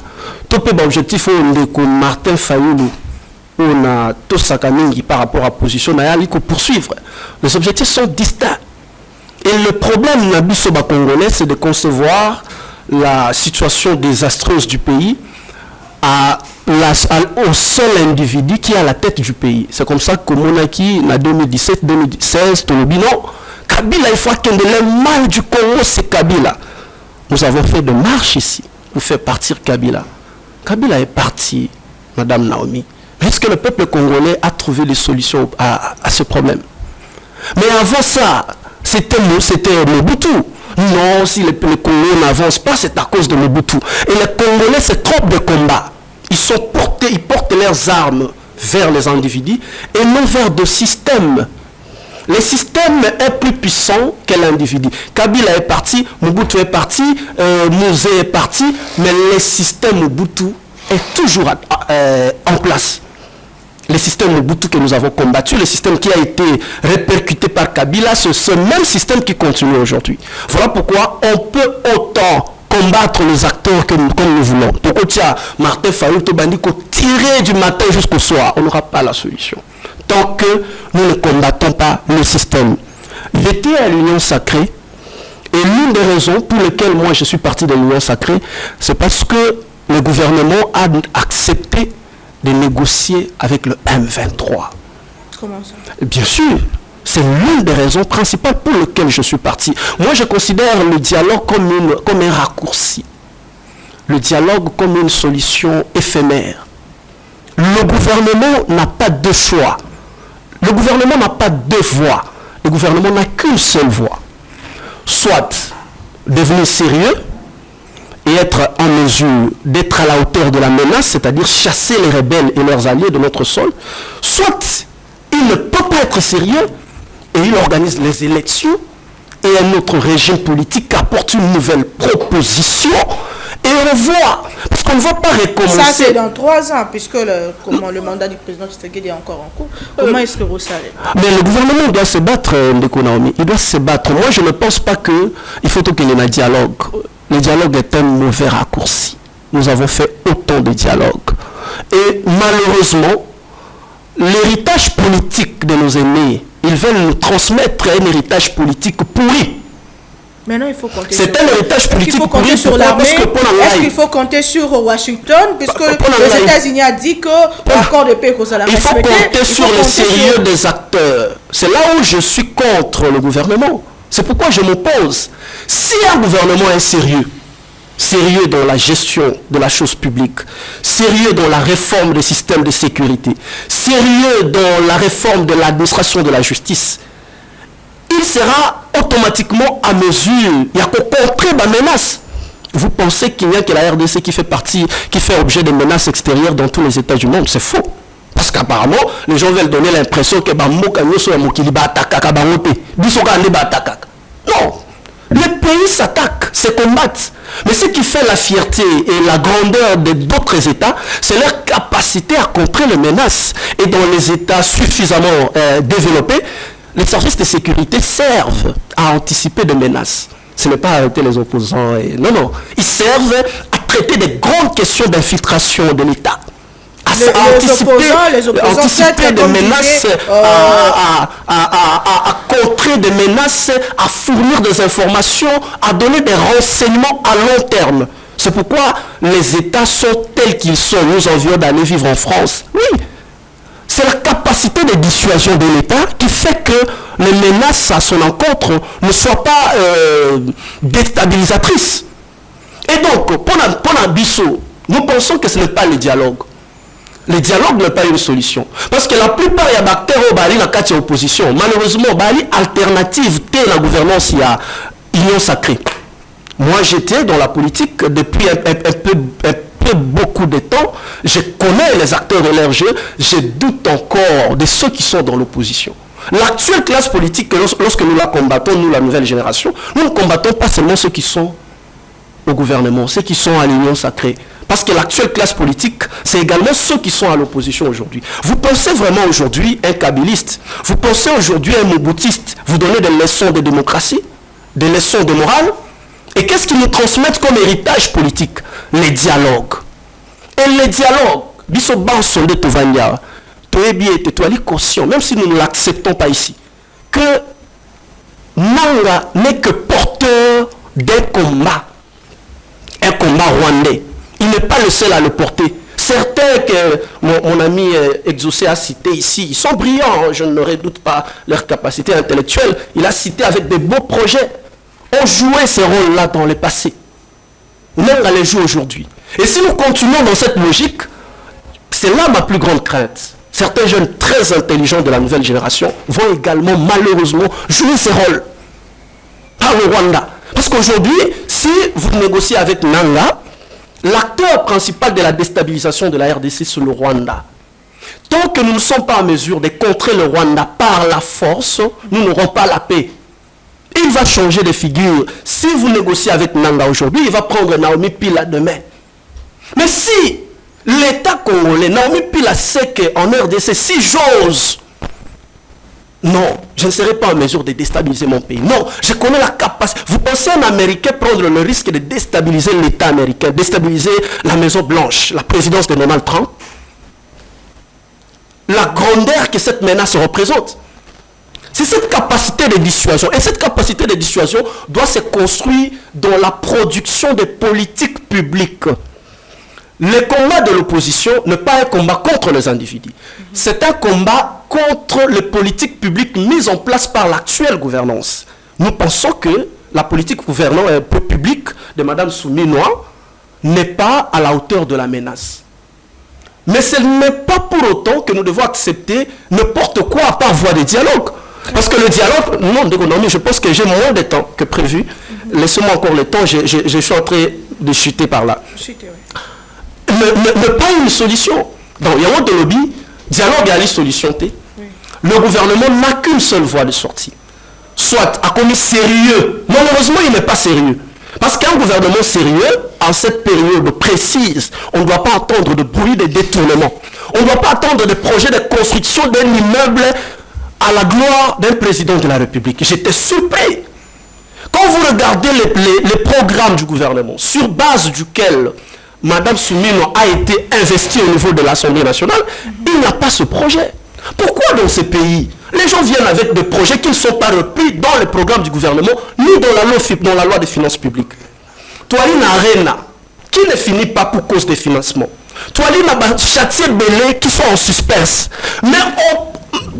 Topé l'objectif au Martin Fayoulou, on a tout ça par rapport à la position qu'on poursuivre. Les objectifs sont distincts. Et le problème nabiso congolais, c'est de concevoir la situation désastreuse du pays au seul individu qui est à la tête du pays. C'est comme ça que Monaki, en 2017-2016, tout le bilan. Kabila, il faut que le mal du Congo, c'est Kabila. Nous avons fait des marches ici pour faire partir Kabila. Kabila est parti, Madame Naomi. Mais est-ce que le peuple congolais a trouvé des solutions à ce problème? Mais avant ça, c'était Mobutu. Non, si les Congolais n'avancent pas, c'est à cause de Mobutu. Et les Congolais se trompent de combat. Ils portent leurs armes vers les individus et non vers des systèmes. Le système est plus puissant que l'individu. Kabila est parti, Mobutu est parti, Mouzé est parti, mais le système Mobutu est toujours en place. Le système Mobutu que nous avons combattu, le système qui a été répercuté par Kabila, c'est ce même système qui continue aujourd'hui. Voilà pourquoi on peut autant combattre les acteurs comme nous voulons. Pourquoi Martin Fayoulou tirer du matin jusqu'au soir, on n'aura pas la solution. Tant que nous ne combattons pas le système. J'étais à l'Union Sacrée, et l'une des raisons pour lesquelles moi je suis parti de l'Union Sacrée, c'est parce que le gouvernement a accepté de négocier avec le M23. Comment ça? Bien sûr, c'est l'une des raisons principales pour lesquelles je suis parti. Moi, je considère le dialogue comme un raccourci. Le dialogue comme une solution éphémère. Le gouvernement n'a pas deux choix. Le gouvernement n'a pas deux voies. Le gouvernement n'a qu'une seule voie. Soit devenir sérieux et être en mesure d'être à la hauteur de la menace, c'est-à-dire chasser les rebelles et leurs alliés de notre sol, soit il ne peut pas être sérieux et il organise les élections et un autre régime politique apporte une nouvelle proposition et on voit, parce qu'on ne va pas recommencer. Ça c'est dans 3 ans, puisque le mandat du président Tshisekedi est encore en cours. Comment est-ce que vous savez? Mais le gouvernement doit se battre, Ndekonaomi. Il doit se battre. Moi je ne pense pas qu'il faut qu'il y ait un dialogue. Le dialogue est un mauvais raccourci. Nous avons fait autant de dialogues. Et malheureusement, l'héritage politique de nos aînés, ils veulent nous transmettre un héritage politique pourri. Maintenant, il faut compter c'est un héritage politique pourri sur l'armée. Est-ce qu'il faut compter sur Washington? Puisque les États-Unis ont dit que l'accord de paix cause à la il faut compter sur le sérieux des acteurs. C'est là où je suis contre le gouvernement. C'est pourquoi je m'oppose. Si un gouvernement est sérieux dans la gestion de la chose publique, sérieux dans la réforme des systèmes de sécurité, sérieux dans la réforme de l'administration de la justice, il sera automatiquement à mesure. Il y a qu'au contrer la menace. Vous pensez qu'il n'y a que la RDC qui fait objet de menaces extérieures dans tous les États du monde? C'est faux. Parce qu'apparemment, les gens veulent donner l'impression que non, les pays s'attaquent, se combattent. Mais ce qui fait la fierté et la grandeur d'autres États, c'est leur capacité à contrer les menaces. Et dans les États suffisamment développés, les services de sécurité servent à anticiper des menaces. Ce n'est pas arrêter les opposants. Non. Ils servent à traiter des grandes questions d'infiltration de l'État. Les opposants des menaces, à contrer des menaces, à fournir des informations, à donner des renseignements à long terme. C'est pourquoi les États sont tels qu'ils sont. Nous envions d'aller vivre en France. Oui. C'est la capacité de dissuasion de l'État qui fait que les menaces à son encontre ne soient pas déstabilisatrices. Et donc, pour Nabiso, nous pensons que ce n'est pas le dialogue. Le dialogue n'est pas une solution. Parce que la plupart des acteurs au Bali dans la opposition, malheureusement, Bali alternative, t'es la gouvernance, il y a union sacrée. Moi, j'étais dans la politique depuis beaucoup de temps. Je connais les acteurs de l'RG. Je doute encore de ceux qui sont dans l'opposition. L'actuelle classe politique, lorsque nous la combattons, nous, la nouvelle génération, nous ne combattons pas seulement ceux qui sont au gouvernement, ceux qui sont à l'union sacrée. Parce que l'actuelle classe politique, c'est également ceux qui sont à l'opposition aujourd'hui. Vous pensez vraiment aujourd'hui un kabiliste, vous pensez aujourd'hui un moboutiste, vous donnez des leçons de démocratie, des leçons de morale. Et qu'est-ce qu'ils nous transmettent comme héritage politique? Les dialogues. Et les dialogues, conscient, même si nous ne l'acceptons pas ici, que Nanga n'est que porteur d'un combat. Un combat rwandais. Il n'est pas le seul à le porter. Certains que mon ami Exaucé a cité ici, ils sont brillants, je ne redoute pas leur capacité intellectuelle. Il a cité avec de beaux projets. On jouait ces rôles-là dans le passé. Non, on les joue aujourd'hui. Et si nous continuons dans cette logique, c'est là ma plus grande crainte. Certains jeunes très intelligents de la nouvelle génération vont également malheureusement jouer ces rôles par le Rwanda. Parce qu'aujourd'hui, si vous négociez avec Nanga, l'acteur principal de la déstabilisation de la RDC, c'est le Rwanda. Tant que nous ne sommes pas en mesure de contrer le Rwanda par la force, nous n'aurons pas la paix. Il va changer de figure. Si vous négociez avec Nanga aujourd'hui, il va prendre Naomi Pila demain. Mais si l'État congolais, Naomi Pila sait qu'en RDC, si j'ose, non, je ne serai pas en mesure de déstabiliser mon pays. Non, je connais la capacité. Vous pensez un Américain prendre le risque de déstabiliser l'État américain, déstabiliser la Maison Blanche, la présidence de Donald Trump? La grandeur que cette menace représente. C'est cette capacité de dissuasion. Et cette capacité de dissuasion doit se construire dans la production des politiques publiques. Le combat de l'opposition n'est pas un combat contre les individus. C'est un combat contre les politiques publiques mises en place par l'actuelle gouvernance. Nous pensons que la politique publique de Mme Souminois n'est pas à la hauteur de la menace. Mais ce n'est pas pour autant que nous devons accepter n'importe quoi à part voie de dialogue. Parce que le dialogue, non, d'économie, je pense que j'ai moins de temps que prévu. Laissez-moi encore le temps, je suis en train de chuter par là. Ne pas une solution. Donc, il y a un lobby, dialogue et à la solution. Le gouvernement n'a qu'une seule voie de sortie. Soit à commis sérieux. Malheureusement, il n'est pas sérieux. Parce qu'un gouvernement sérieux, en cette période précise, on ne doit pas attendre de bruit de détournement. On ne doit pas attendre de projets de construction d'un immeuble à la gloire d'un président de la République. J'étais surpris. Quand vous regardez les programmes du gouvernement, sur base duquel Mme Soumino a été investie au niveau de l'Assemblée nationale, il n'y a pas ce projet. Pourquoi dans ces pays, les gens viennent avec des projets qui ne sont pas repris dans le programme du gouvernement, ni dans la loi FIP, dans la loi des finances publiques? Toaline Arena, qui ne finit pas pour cause des financements. Toaline a châtié Belé qui sont en suspense. Mais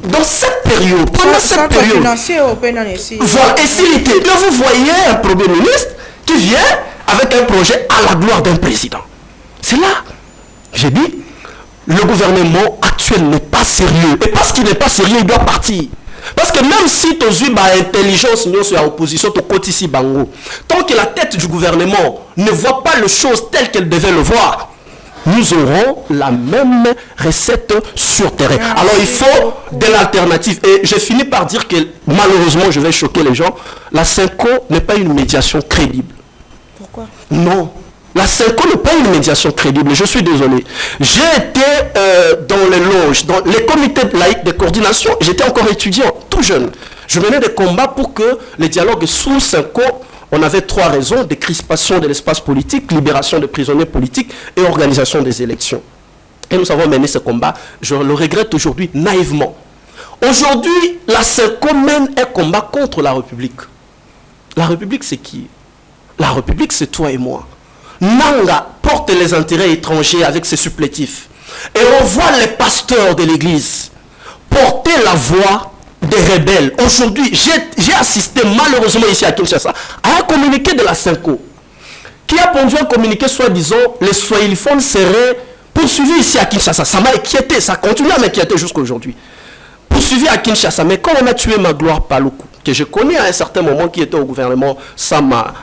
dans cette période, pendant cette période, voilà, et s'il était, là vous voyez un Premier ministre qui vient avec un projet à la gloire d'un président. C'est là, j'ai dit, le gouvernement actuel n'est pas sérieux. Et parce qu'il n'est pas sérieux, il doit partir. Parce que même si tu as une intelligence sur l'opposition, tu côté ici bango, tant que la tête du gouvernement ne voit pas les choses telles qu'elle devait le voir, nous aurons la même recette sur terrain. Alors il faut de l'alternative. Et je finis par dire que malheureusement, je vais choquer les gens, la CENCO n'est pas une médiation crédible. Pourquoi? Non. La CENCO n'est pas une médiation crédible, je suis désolé. J'ai été dans les loges, dans les comités laïcs de coordination, j'étais encore étudiant, tout jeune. Je menais des combats pour que les dialogues sous CENCO, on avait 3 raisons: décrispation de l'espace politique, libération des prisonniers politiques et organisation des élections. Et nous avons mené ce combat, je le regrette aujourd'hui naïvement. Aujourd'hui, la CENCO mène un combat contre la République. La République, c'est qui? La République, c'est toi et moi. Nanga porte les intérêts étrangers avec ses supplétifs. Et on voit les pasteurs de l'église porter la voix des rebelles. Aujourd'hui, j'ai assisté malheureusement ici à Kinshasa à un communiqué de la CENCO qui a pondu un communiqué soi-disant les swahiliphones seraient poursuivis ici à Kinshasa. Ça m'a inquiété, ça continue à m'inquiéter jusqu'à aujourd'hui. Poursuivis à Kinshasa. Mais quand on a tué Magloire Paluku, que je connais à un certain moment qui était au gouvernement, ça m'a...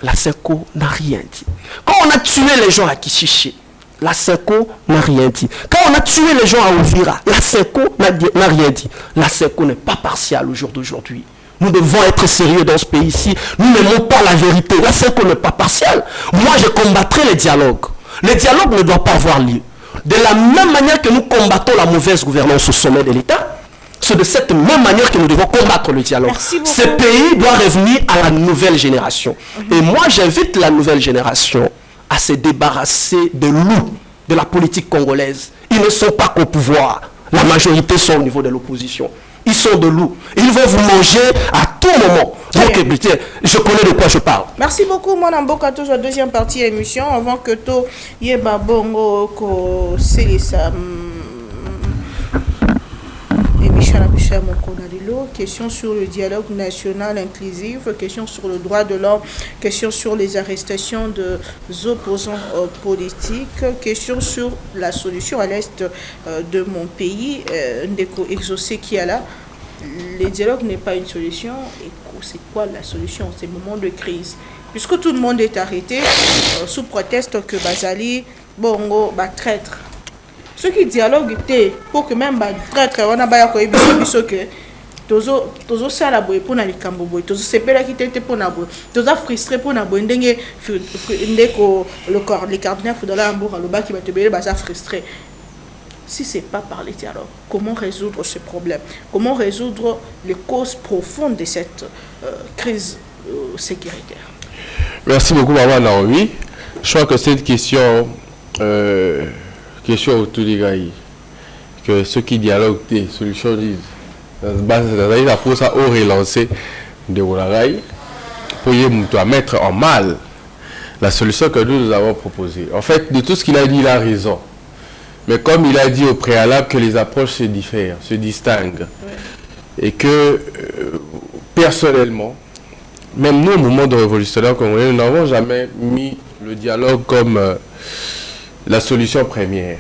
La CENCO n'a rien dit. Quand on a tué les gens à Kishiché, la CENCO n'a rien dit. Quand on a tué les gens à Ouvira, la CENCO n'a rien dit. La CENCO n'est pas partiale au jour d'aujourd'hui. Nous devons être sérieux dans ce pays-ci. Nous n'aimons pas la vérité. La CENCO n'est pas partiale. Moi, je combattrai les dialogues. Les dialogues ne doivent pas avoir lieu. De la même manière que nous combattons la mauvaise gouvernance au sommet de l'État, c'est de cette même manière que nous devons combattre le dialogue. Ce pays doit revenir à la nouvelle génération. Et moi, j'invite la nouvelle génération à se débarrasser de loups de la politique congolaise. Ils ne sont pas qu'au pouvoir. La majorité sont au niveau de l'opposition. Ils sont de loups. Ils vont vous manger à tout moment. Donc, écoutez, je connais de quoi je parle. Merci beaucoup, mon Amboka. Toujours deuxième partie de l'émission. Avant que tout yeba bongo ko selisa question sur le dialogue national inclusif, question sur le droit de l'homme, question sur les arrestations des opposants politiques, question sur la solution à l'est de mon pays, Ndeko exaucé qui est là. Le dialogue n'est pas une solution. Et c'est quoi la solution? C'est le moment de crise. Puisque tout le monde est arrêté sous prétexte que Bazali, Bongo, traître. Ceux qui dialoguent étaient pour que même traître, on a pas que tozo sala boy pour na likambo boy tozo sepela ki tete pour na boy tozo frustré pour na boy ndenge ndeko le corps les cardinaux faudra ambour le bas qui va te béler ça frustré. Si c'est pas par les dialogues, comment résoudre ce problème? Comment résoudre les causes profondes de cette crise sécuritaire? Merci beaucoup Maman Naomi. Je crois que cette question autour des gars que ceux qui dialoguent des solutions disent il a pour ça au relancer de Oularay pour mettre en mal la solution que nous avons proposée. En fait, de tout ce qu'il a dit, il a raison. Mais comme il a dit au préalable que les approches se diffèrent, se distinguent, et que personnellement, même nous, au moment de révolutionnaire congolais, nous n'avons jamais mis le dialogue comme la solution première.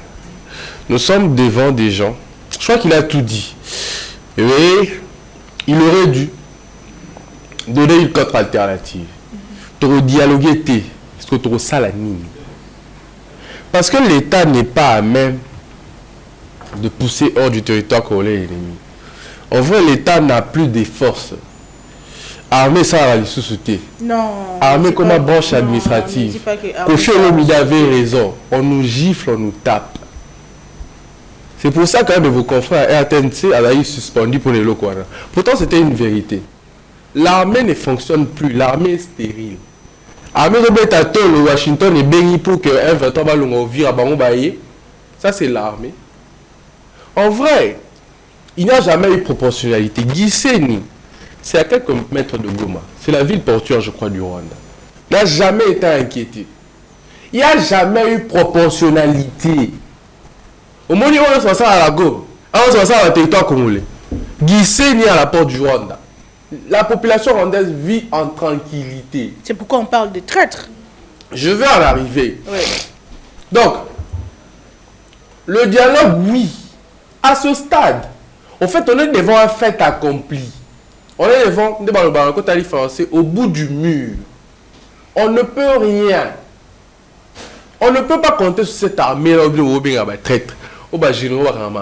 Nous sommes devant des gens, je crois qu'il a tout dit. Et il aurait dû donner une contre-alternative. Pour dialoguer, parce que tu ça la ligne. Parce que l'État n'est pas à même de pousser hors du territoire congolais l'ennemi. En vrai, l'État n'a plus de forces. Armée, ça va les sous-souter. Non. Armée comme une branche administrative. Kofi Olomide avait raison. On nous gifle, on nous tape. C'est pour ça qu'un de vos confrères RTNC a été suspendu pour les locaux. Pourtant, c'était une vérité. L'armée ne fonctionne plus. L'armée est stérile. L'armée de le Washington est béni pour que un 23 ballons vire à Bamoubaye. Ça, c'est l'armée. En vrai, il n'y a jamais eu proportionnalité. Gisenyi, c'est à quelques mètres de Goma. C'est la ville portuaire, je crois, du Rwanda. Il n'a jamais été inquiété. Il n'y a jamais eu proportionnalité. Au moment où on se à la Goma, on se à la territoire congolais. Gisenyi à la porte du Rwanda. La population rwandaise vit en tranquillité. C'est pourquoi on parle de traîtres. Je vais en arriver. Oui. Donc, le dialogue, oui. À ce stade, en fait, on est devant un fait accompli. On est devant, au bout du mur. On ne peut rien. On ne peut pas compter sur cette armée-là, traître,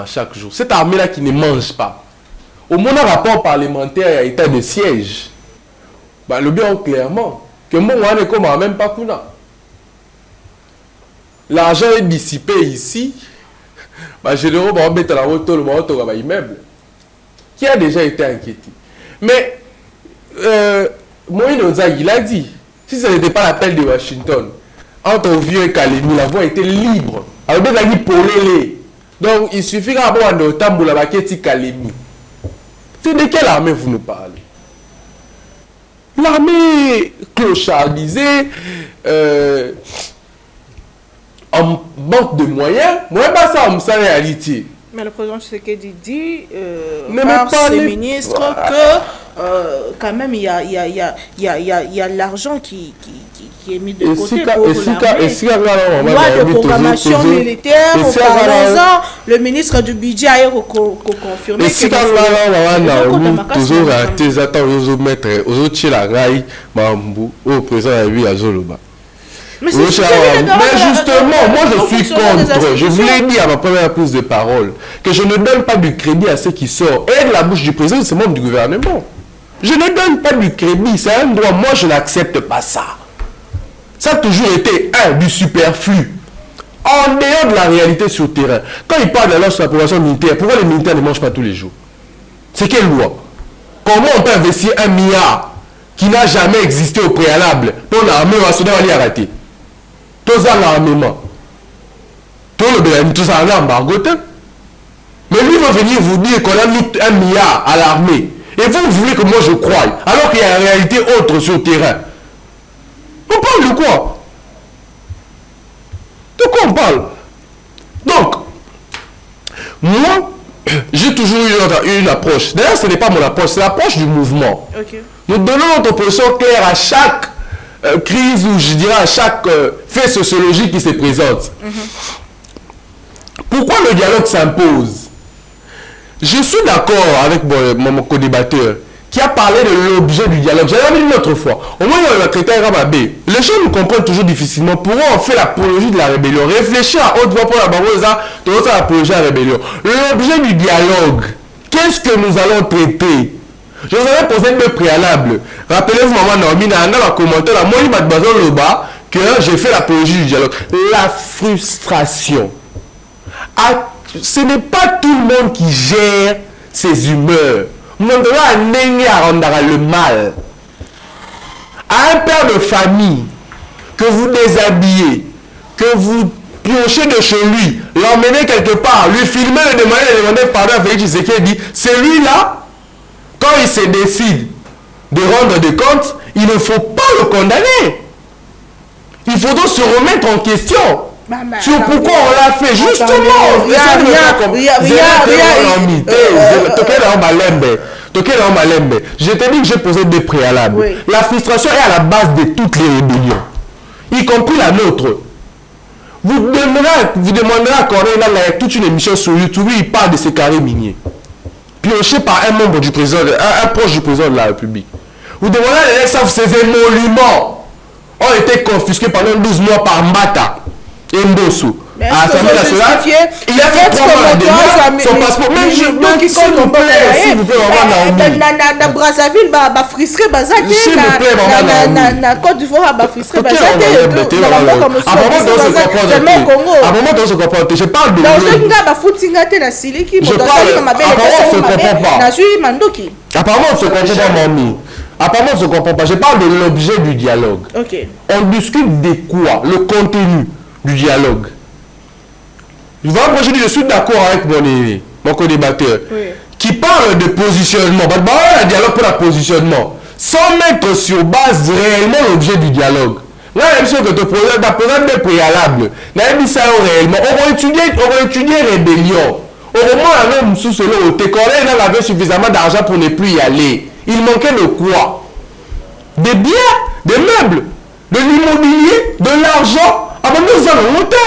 chaque jour. Cette armée-là qui ne mange pas. Au moins, un rapport parlementaire et à état de siège, le bien clairement que moi, on ne comprend même pas qu'on a. L'argent est dissipé ici. Généraux vont mettre la hauteur, le immeuble. Qui a déjà été inquiété. Mais, Moïse Nzagi, il a dit, si ce n'était pas l'appel de Washington, entre Ovio et Kalemi, la voie était libre. Alors, il a dit pour les. Donc, il suffira d'avoir un tambour la baquette Kalemi. C'est de quelle armée vous nous parlez? L'armée clochardisée, en manque de moyens, moi, pas ça, on me sait réalité. Mais le président Tshisekedi dit par ses ministres que quand même il y a l'argent qui est mis de côté pour l'armée. Loi de programmation militaire, parlons-en, le ministre du budget a confirmé que mais justement, moi je suis contre. Je voulais dire à ma première prise de parole que je ne donne pas du crédit à ce qui sort et de la bouche du président, c'est membre du gouvernement. Je ne donne pas du crédit, c'est un droit. Moi je n'accepte pas ça. Ça a toujours été du superflu. En dehors de la réalité sur le terrain. Quand il parle de la loi sur la population militaire, pourquoi les militaires ne mangent pas tous les jours? C'est quelle loi? Comment on peut investir 1 milliard qui n'a jamais existé au préalable pour l'armée nationale à arrêter? Tout ça l'armement. Tout ça l'embargo. Mais lui va venir vous dire qu'on a mis 1 milliard à l'armée. Et vous voulez que moi je croie. Alors qu'il y a une réalité autre sur le terrain. On parle de quoi? De quoi on parle? Donc, moi, j'ai toujours eu une approche. D'ailleurs, ce n'est pas mon approche, c'est l'approche du mouvement. Okay. Nous donnons notre position claire à chaque crise ou je dirais à chaque fait sociologique qui se présente. Pourquoi le dialogue s'impose? Je suis d'accord avec mon co-débatteur qui a parlé de l'objet du dialogue. J'avais dit une autre fois. Au moins, on a traité à Ramabé. Les gens nous comprennent toujours difficilement. Pourquoi on fait l'apologie de la rébellion? Réfléchir à haute voix pour la barosa, de l'apologie à la rébellion. L'objet du dialogue, qu'est-ce que nous allons traiter? Je vous avais posé deux préalables. Rappelez-vous, maman Naomi, dans un commentaire, moi, il m'a dit que j'ai fait l'apologie du dialogue. La frustration. Ce n'est pas tout le monde qui gère ses humeurs. On doit le mal. À un père de famille que vous déshabillez, que vous piochez de chez lui, l'emmenez quelque part, lui filmer, le demander pardon à Félix Tshisekedi, celui-là, quand il se décide de rendre des comptes, il ne faut pas le condamner. Il faut donc se remettre en question. Sur pourquoi on l'a fait, justement. Je t'ai dit que j'ai posé des préalables. Oui. La frustration est à la base de toutes les rébellions, y compris la nôtre. Vous demanderez à Corneille, il y a toute une émission sur YouTube où il parle de ces carrés miniers, piochés par un membre du président, un proche du président de la République. Vous demandez à les savent, ces émoluments ont été confisqués pendant 12 mois par Mbata. Mbosso. À l'Assemblée nationale, il a fait 3 mois de son passeport. Même s'il vous plaît, s'il vous plaît, dans Brazzaville, frustré, s'il vous plaît, na Côte d'Ivoire, frustré, à un moment on se comprend. Je parle de apparemment on se comprend pas, mamie. Apparemment on se comprend pas. Je parle de l'objet du dialogue. On discute de quoi? Le contenu du dialogue. Je suis d'accord avec mon aîné. mon co-débatteur, Oui. qui parle de positionnement, un dialogue pour le positionnement, sans mettre sur base réellement l'objet du dialogue. Là, même si on te pose des préalables, réellement, on va étudier rébellion. Au moment où nous sommes au Técoré, on avait suffisamment d'argent pour ne plus y aller. Il manquait de quoi? Des biens, des meubles, de l'immobilier, de l'argent. Ah ben nous allons monter.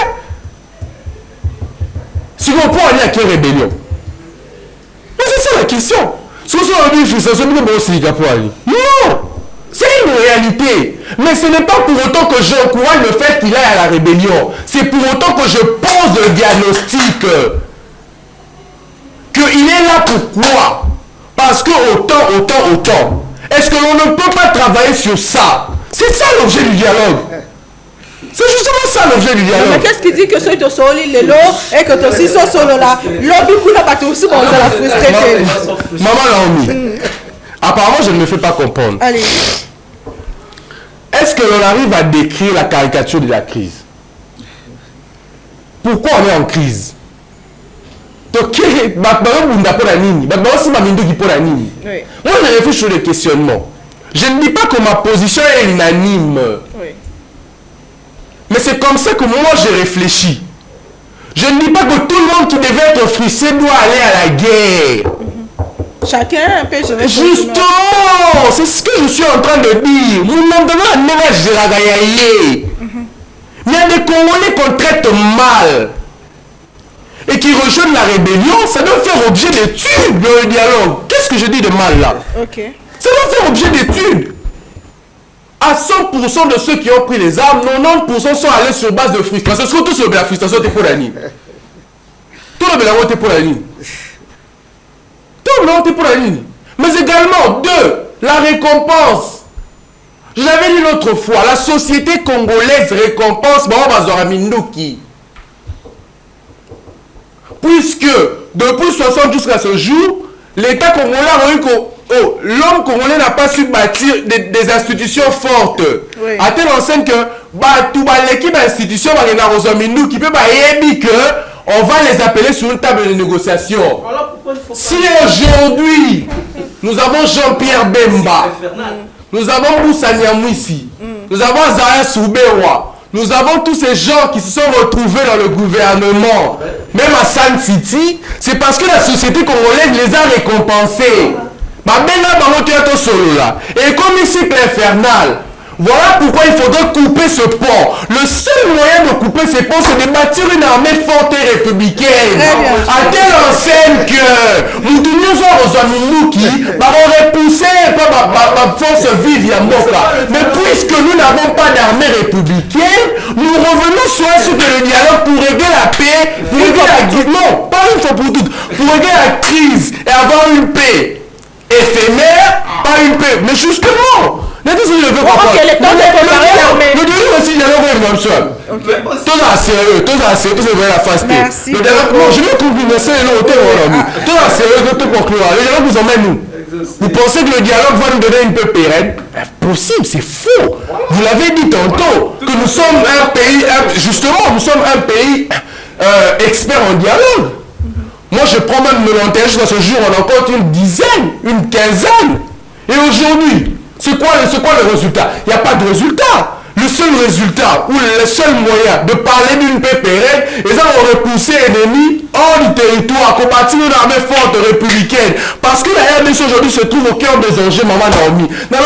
Si on peut aller à quelle rébellion? Mais c'est ça la question. Si on a dit que c'est non, c'est une réalité. Mais ce n'est pas pour autant que j'encourage le fait qu'il aille à la rébellion. C'est pour autant que je pose le diagnostic. Qu'il est là pourquoi? Parce que autant. Est-ce que l'on ne peut pas travailler sur ça? C'est ça l'objet du dialogue. C'est justement ça l'objet du dialogue. Mais qu'est-ce qui dit que ceux qui sont les lots et que tu aussi sont solo là? L'objet coup là, tu aussi bon, ça la frustré. Maman Naomi, apparemment je ne me fais pas comprendre. Allez. Est-ce que l'on arrive à décrire la caricature de la crise? Pourquoi on est en crise? Moi je réfléchis sur les questionnements. Je ne dis pas que ma position est unanime. Oui. Mais c'est comme ça que moi j'ai réfléchi. Je ne dis pas que tout le monde qui devait être frustré doit aller à la guerre. Chacun un peu. Justement, c'est ce que je suis en train de dire. Nous n'en devons pas mélanger. Il y a des Congolais qu'on traite mal et qui rejoignent la rébellion, ça doit faire objet d'études dans le dialogue. Qu'est-ce que je dis de mal là? Ok. Ça doit faire objet d'études. À 100% de ceux qui ont pris les armes, 90% sont allés sur base de frustration. Est-ce que tout sur la frustration était pour la ligne? Tout le monde était pour la ligne. Tout le monde était pour la ligne. Mais également, la récompense. Je l'avais dit l'autre fois, la société congolaise récompense Mindoki. Puisque, depuis 60 jusqu'à ce jour, l'État congolais a eu que l'homme congolais n'a pas su bâtir des institutions fortes. Oui. À telle enseigne que l'équipe d'institutions qui peut que on va les appeler sur une table de négociation. Si aujourd'hui, nous avons Jean-Pierre Bemba, nous avons Moussa Nyamwisi, nous avons Zaya Soubewa, nous avons tous ces gens qui se sont retrouvés dans le gouvernement, même à San City, c'est parce que la société congolaise les a récompensés. Et comme un cycle infernal, voilà pourquoi il faudrait couper ce pont. Le seul moyen de couper ce pont, c'est de bâtir une armée forte et républicaine. À telle enseigne que nous tenions aux amis qui aurait poussé ma force vive à Moka. Mais puisque nous n'avons pas d'armée républicaine, nous revenons sur le dialogue pour régler la paix, pour régler la guerre. Non, pas une fois pour toutes. Pour régler la crise et avoir une paix éphémère, pas une paix. Mais justement, le aussi dialogue tout ça sérieux, la face. Je vais conclure ça tout ça sérieux, tout conclure. Le dialogue vous emmène où? Vous pensez que le dialogue va nous donner une paix pérenne? Impossible, c'est faux. Vous l'avez dit tantôt que nous sommes un pays, justement, nous sommes un pays expert en dialogue. Moi, je prends même le long terme jusqu'à ce jour, on a encore une dizaine, une quinzaine. Et aujourd'hui, c'est quoi le résultat? Il n'y a pas de résultat. Le seul résultat, ou le seul moyen de parler d'une paix pérenne, et ça va repousser l'ennemi hors du territoire, combattre une armée forte républicaine. Parce que la RDC aujourd'hui se trouve au cœur des enjeux, Maman Naomi. Le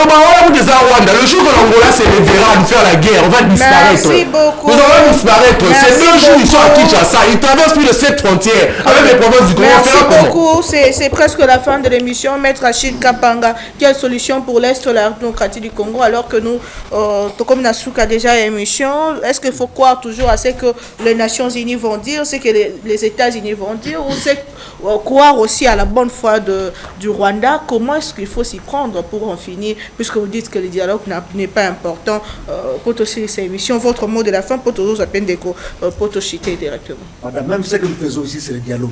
jour que l'Angola s'élèvera à nous faire la guerre, on va disparaître. Merci beaucoup. Nous allons disparaître. Ces 2 jours, ils sont à Kinshasa. Ils traversent plus de 7 frontières avec les provinces du Congo. Merci beaucoup. C'est presque la fin de l'émission. Maître Achille Kapanga, quelle solution pour l'Est de la démocratie du Congo alors que nous, comme Nassouk a déjà émission, est-ce qu'il faut croire toujours à ce que les Nations Unies vont dire, ce que les États-Unis vont dire, ou c'est croire aussi à la bonne foi du Rwanda? Comment est-ce qu'il faut s'y prendre pour en finir, puisque vous dites que le dialogue n'est pas important pour aussi ces émissions? Votre mot de la fin pour toujours à peine d'écho pour te citer directement. Madame, même ce que nous faisons aussi, c'est le dialogue.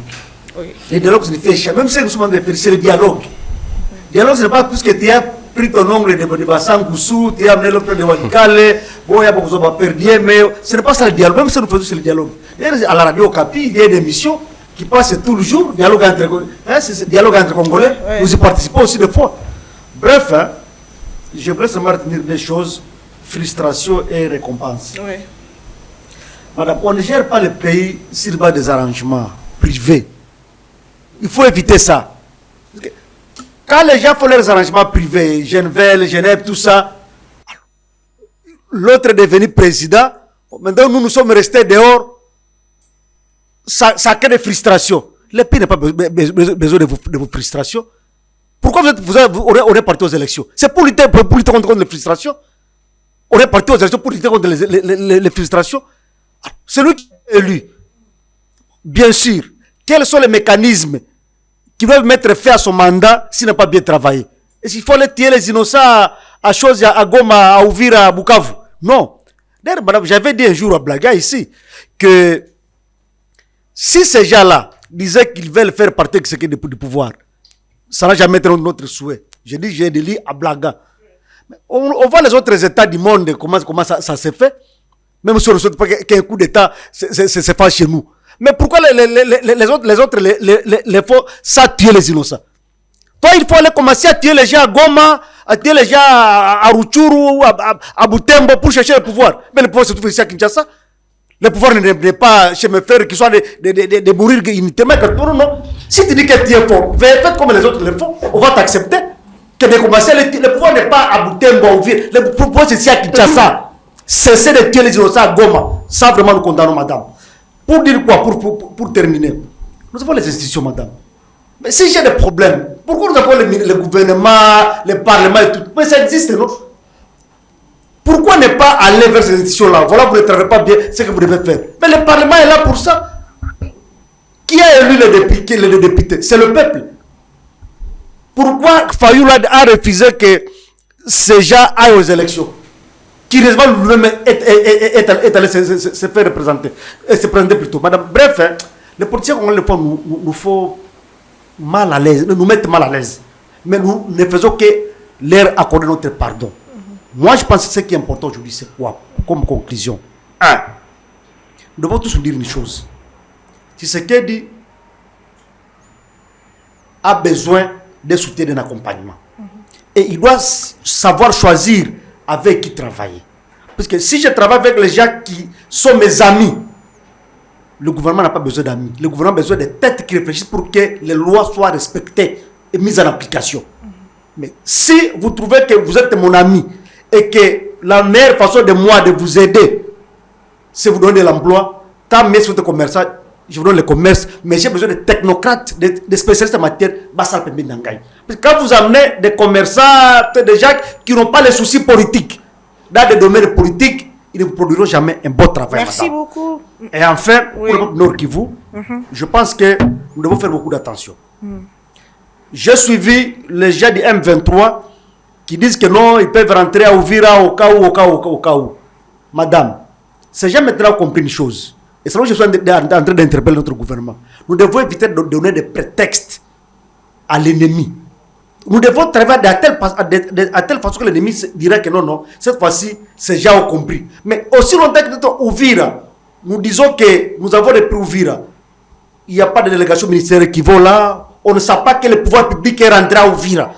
Oui. Le dialogue, c'est le fait. Même ce que nous sommes en train de faire, c'est le dialogue. Le dialogue, ce n'est pas plus que tu as pris ton ongle de Bassangoussou, tu as amené le plan de Walikale, bon, il y a beaucoup de perdier, mais ce n'est pas ça le dialogue. Même ce que nous faisons, c'est le dialogue. À la radio Capi, il y a des émissions qui passe tous les jours, dialogue c'est dialogue entre Congolais, nous y participons aussi des fois. Bref, je voudrais seulement retenir des choses, frustration et récompense. Oui. Madame, on ne gère pas le pays sur base des arrangements privés. Il faut éviter ça. Quand les gens font leurs arrangements privés, Genève, tout ça, l'autre est devenu président, maintenant nous sommes restés dehors, ça crée des frustrations. Le pays n'a pas besoin de vos frustrations. Pourquoi on est parti aux élections? C'est pour lutter contre les frustrations. On est parti aux élections pour lutter contre les frustrations. Celui qui est élu, bien sûr, quels sont les mécanismes qui doivent mettre fin à son mandat s'il n'a pas bien travaillé? Est-ce qu'il faut aller tuer les innocents à Goma, à Uvira, à Bukavu? Non. D'ailleurs, madame, j'avais dit un jour à Blaga ici que si ces gens-là disaient qu'ils veulent faire partie du pouvoir, ça n'a jamais été notre souhait. J'ai dit à Blaga. On voit les autres États du monde, comment ça se fait. Même si on ne souhaite pas qu'un coup d'État se fasse chez nous. Mais pourquoi les autres les font ça tuer les innocents? Toi, il faut aller commencer à tuer les gens à Goma, à tuer les gens à Rutshuru, à Butembo pour chercher le pouvoir. Mais le pouvoir se trouve ici à Kinshasa. Le pouvoir n'est pas chez mes frères qui sont de mourir inutilement. Non. Si tu dis que tu es fort, faites comme les autres le font, on va t'accepter. Que de commencer, le pouvoir n'est pas à Butembo, le pouvoir c'est ici à Kinshasa. Cessez de tuer les innocents à Goma. Ça, vraiment, nous condamnons, madame. Pour dire quoi? Pour terminer. Nous avons les institutions, madame. Mais si j'ai des problèmes, pourquoi nous avons le gouvernement, le parlement et tout? Mais ça existe, non? Pourquoi ne pas aller vers ces institutions-là? Voilà, vous ne travaillez pas bien ce que vous devez faire. Mais le parlement est là pour ça. Qui a élu les députés? C'est le peuple. Pourquoi Fayoulou a refusé que ces gens aillent aux élections? Qui réellement lui-même est allé se faire représenter, se présenter plutôt. Madame, bref, les politiciens nous font mal à l'aise, nous mettent mal à l'aise. Mais nous ne faisons que leur accorder notre pardon. Moi, je pense que ce qui est important aujourd'hui, c'est quoi? Comme conclusion. 1. Nous devons tous nous dire une chose. Tshisekedi a besoin de soutien, d'un accompagnement. Et il doit savoir choisir avec qui travailler. Parce que si je travaille avec les gens qui sont mes amis, le gouvernement n'a pas besoin d'amis. Le gouvernement a besoin de têtes qui réfléchissent pour que les lois soient respectées et mises en application. Mais si vous trouvez que vous êtes mon ami et que la meilleure façon de moi de vous aider, c'est vous donner de l'emploi, tant mieux si vous êtes commerçant, je vous donne le commerce, mais j'ai besoin de technocrates, de spécialistes en matière, parce que quand vous amenez des commerçants, des gens qui n'ont pas les soucis politiques, dans des domaines politiques, ils ne vous produiront jamais un bon travail. Merci beaucoup. Et enfin, pour le Nord Kivu, je pense que nous devons faire beaucoup d'attention. J'ai suivi les gens du M23 qui disent que non, ils peuvent rentrer à Uvira au cas où. Madame, ces gens maintenant ont compris une chose. Et c'est là que je suis en train d'interpeller notre gouvernement. Nous devons éviter de donner des prétextes à l'ennemi. Nous devons travailler à telle façon que l'ennemi dirait que non, cette fois-ci, ces gens ont compris. Mais aussi longtemps que nous Ouvira, nous disons que nous avons des prix Ouvira. Il n'y a pas de délégation ministérielle qui vont là. On ne sait pas que le pouvoir public est rentré à Ouvira.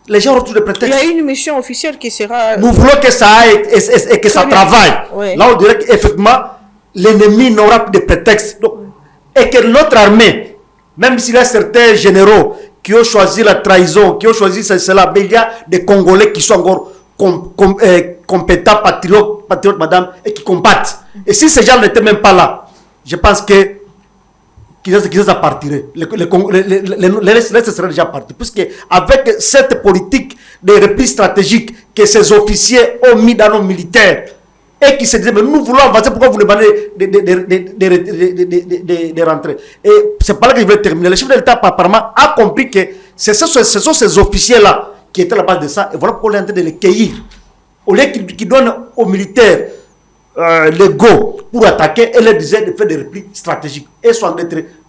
Les gens ont tous des prétextes. Il y a une mission officielle qui sera... Nous voulons que ça aille et que ça travaille. Oui. Là, on dirait qu'effectivement, l'ennemi n'aura plus de prétexte. Donc, et que notre armée, même s'il y a certains généraux qui ont choisi la trahison, qui ont choisi cela, mais il y a des Congolais qui sont encore compétents, patriotes, madame, et qui combattent. Et si ces gens n'étaient même pas là, je pense que qu'ils partiraient. Les restes seraient déjà partis. Puisque avec cette politique de repli stratégique que ces officiers ont mis dans nos militaires, et qui se disaient, mais nous voulons avancer, pourquoi vous demandez de rentrer? Et c'est par là que je vais terminer. Le chef de l'État, apparemment, a compris que ce sont ces officiers-là qui étaient à la base de ça, et voilà pourquoi on est en train de les cueillir. Au lieu qu'ils donnent aux militaires le go pour attaquer, et leur disaient de faire des replis stratégiques. Et sont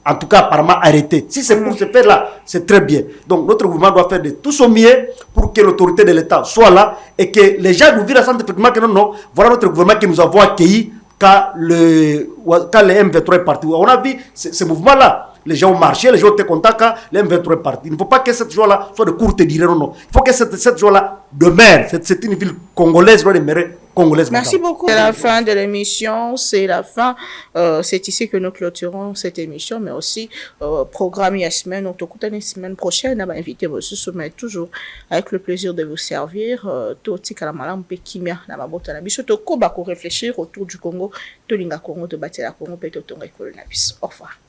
en tout cas apparemment arrêtés. Si c'est pour ce faire-là, c'est très bien. Donc notre gouvernement doit faire de tout son mieux pour que l'autorité de l'État soit là et que les gens nous disent effectivement que non, voilà notre gouvernement que nous avons accueilli quand le M23 est parti. On a vu ce mouvement-là. Les gens ont marché, les gens étaient contents quand le M23 est parti. Il ne faut pas que cette joie-là soit de courte durée, non. Il faut que cette joie-là demeure. C'est une ville congolaise, doit demeurer congolaise. Merci beaucoup. C'est la fin de l'émission, c'est la fin. C'est ici que nous clôturons cette émission, mais aussi programme la semaine, on te la semaine prochaine, on va inviter vos sommets toujours avec le plaisir de vous servir. Tout Kalamala Kimia, Namabota Nabiso, to Koba, réfléchir autour du Congo, to Linga Congo, to Batela Congo, Peto Tonga Kolonabis. Au revoir.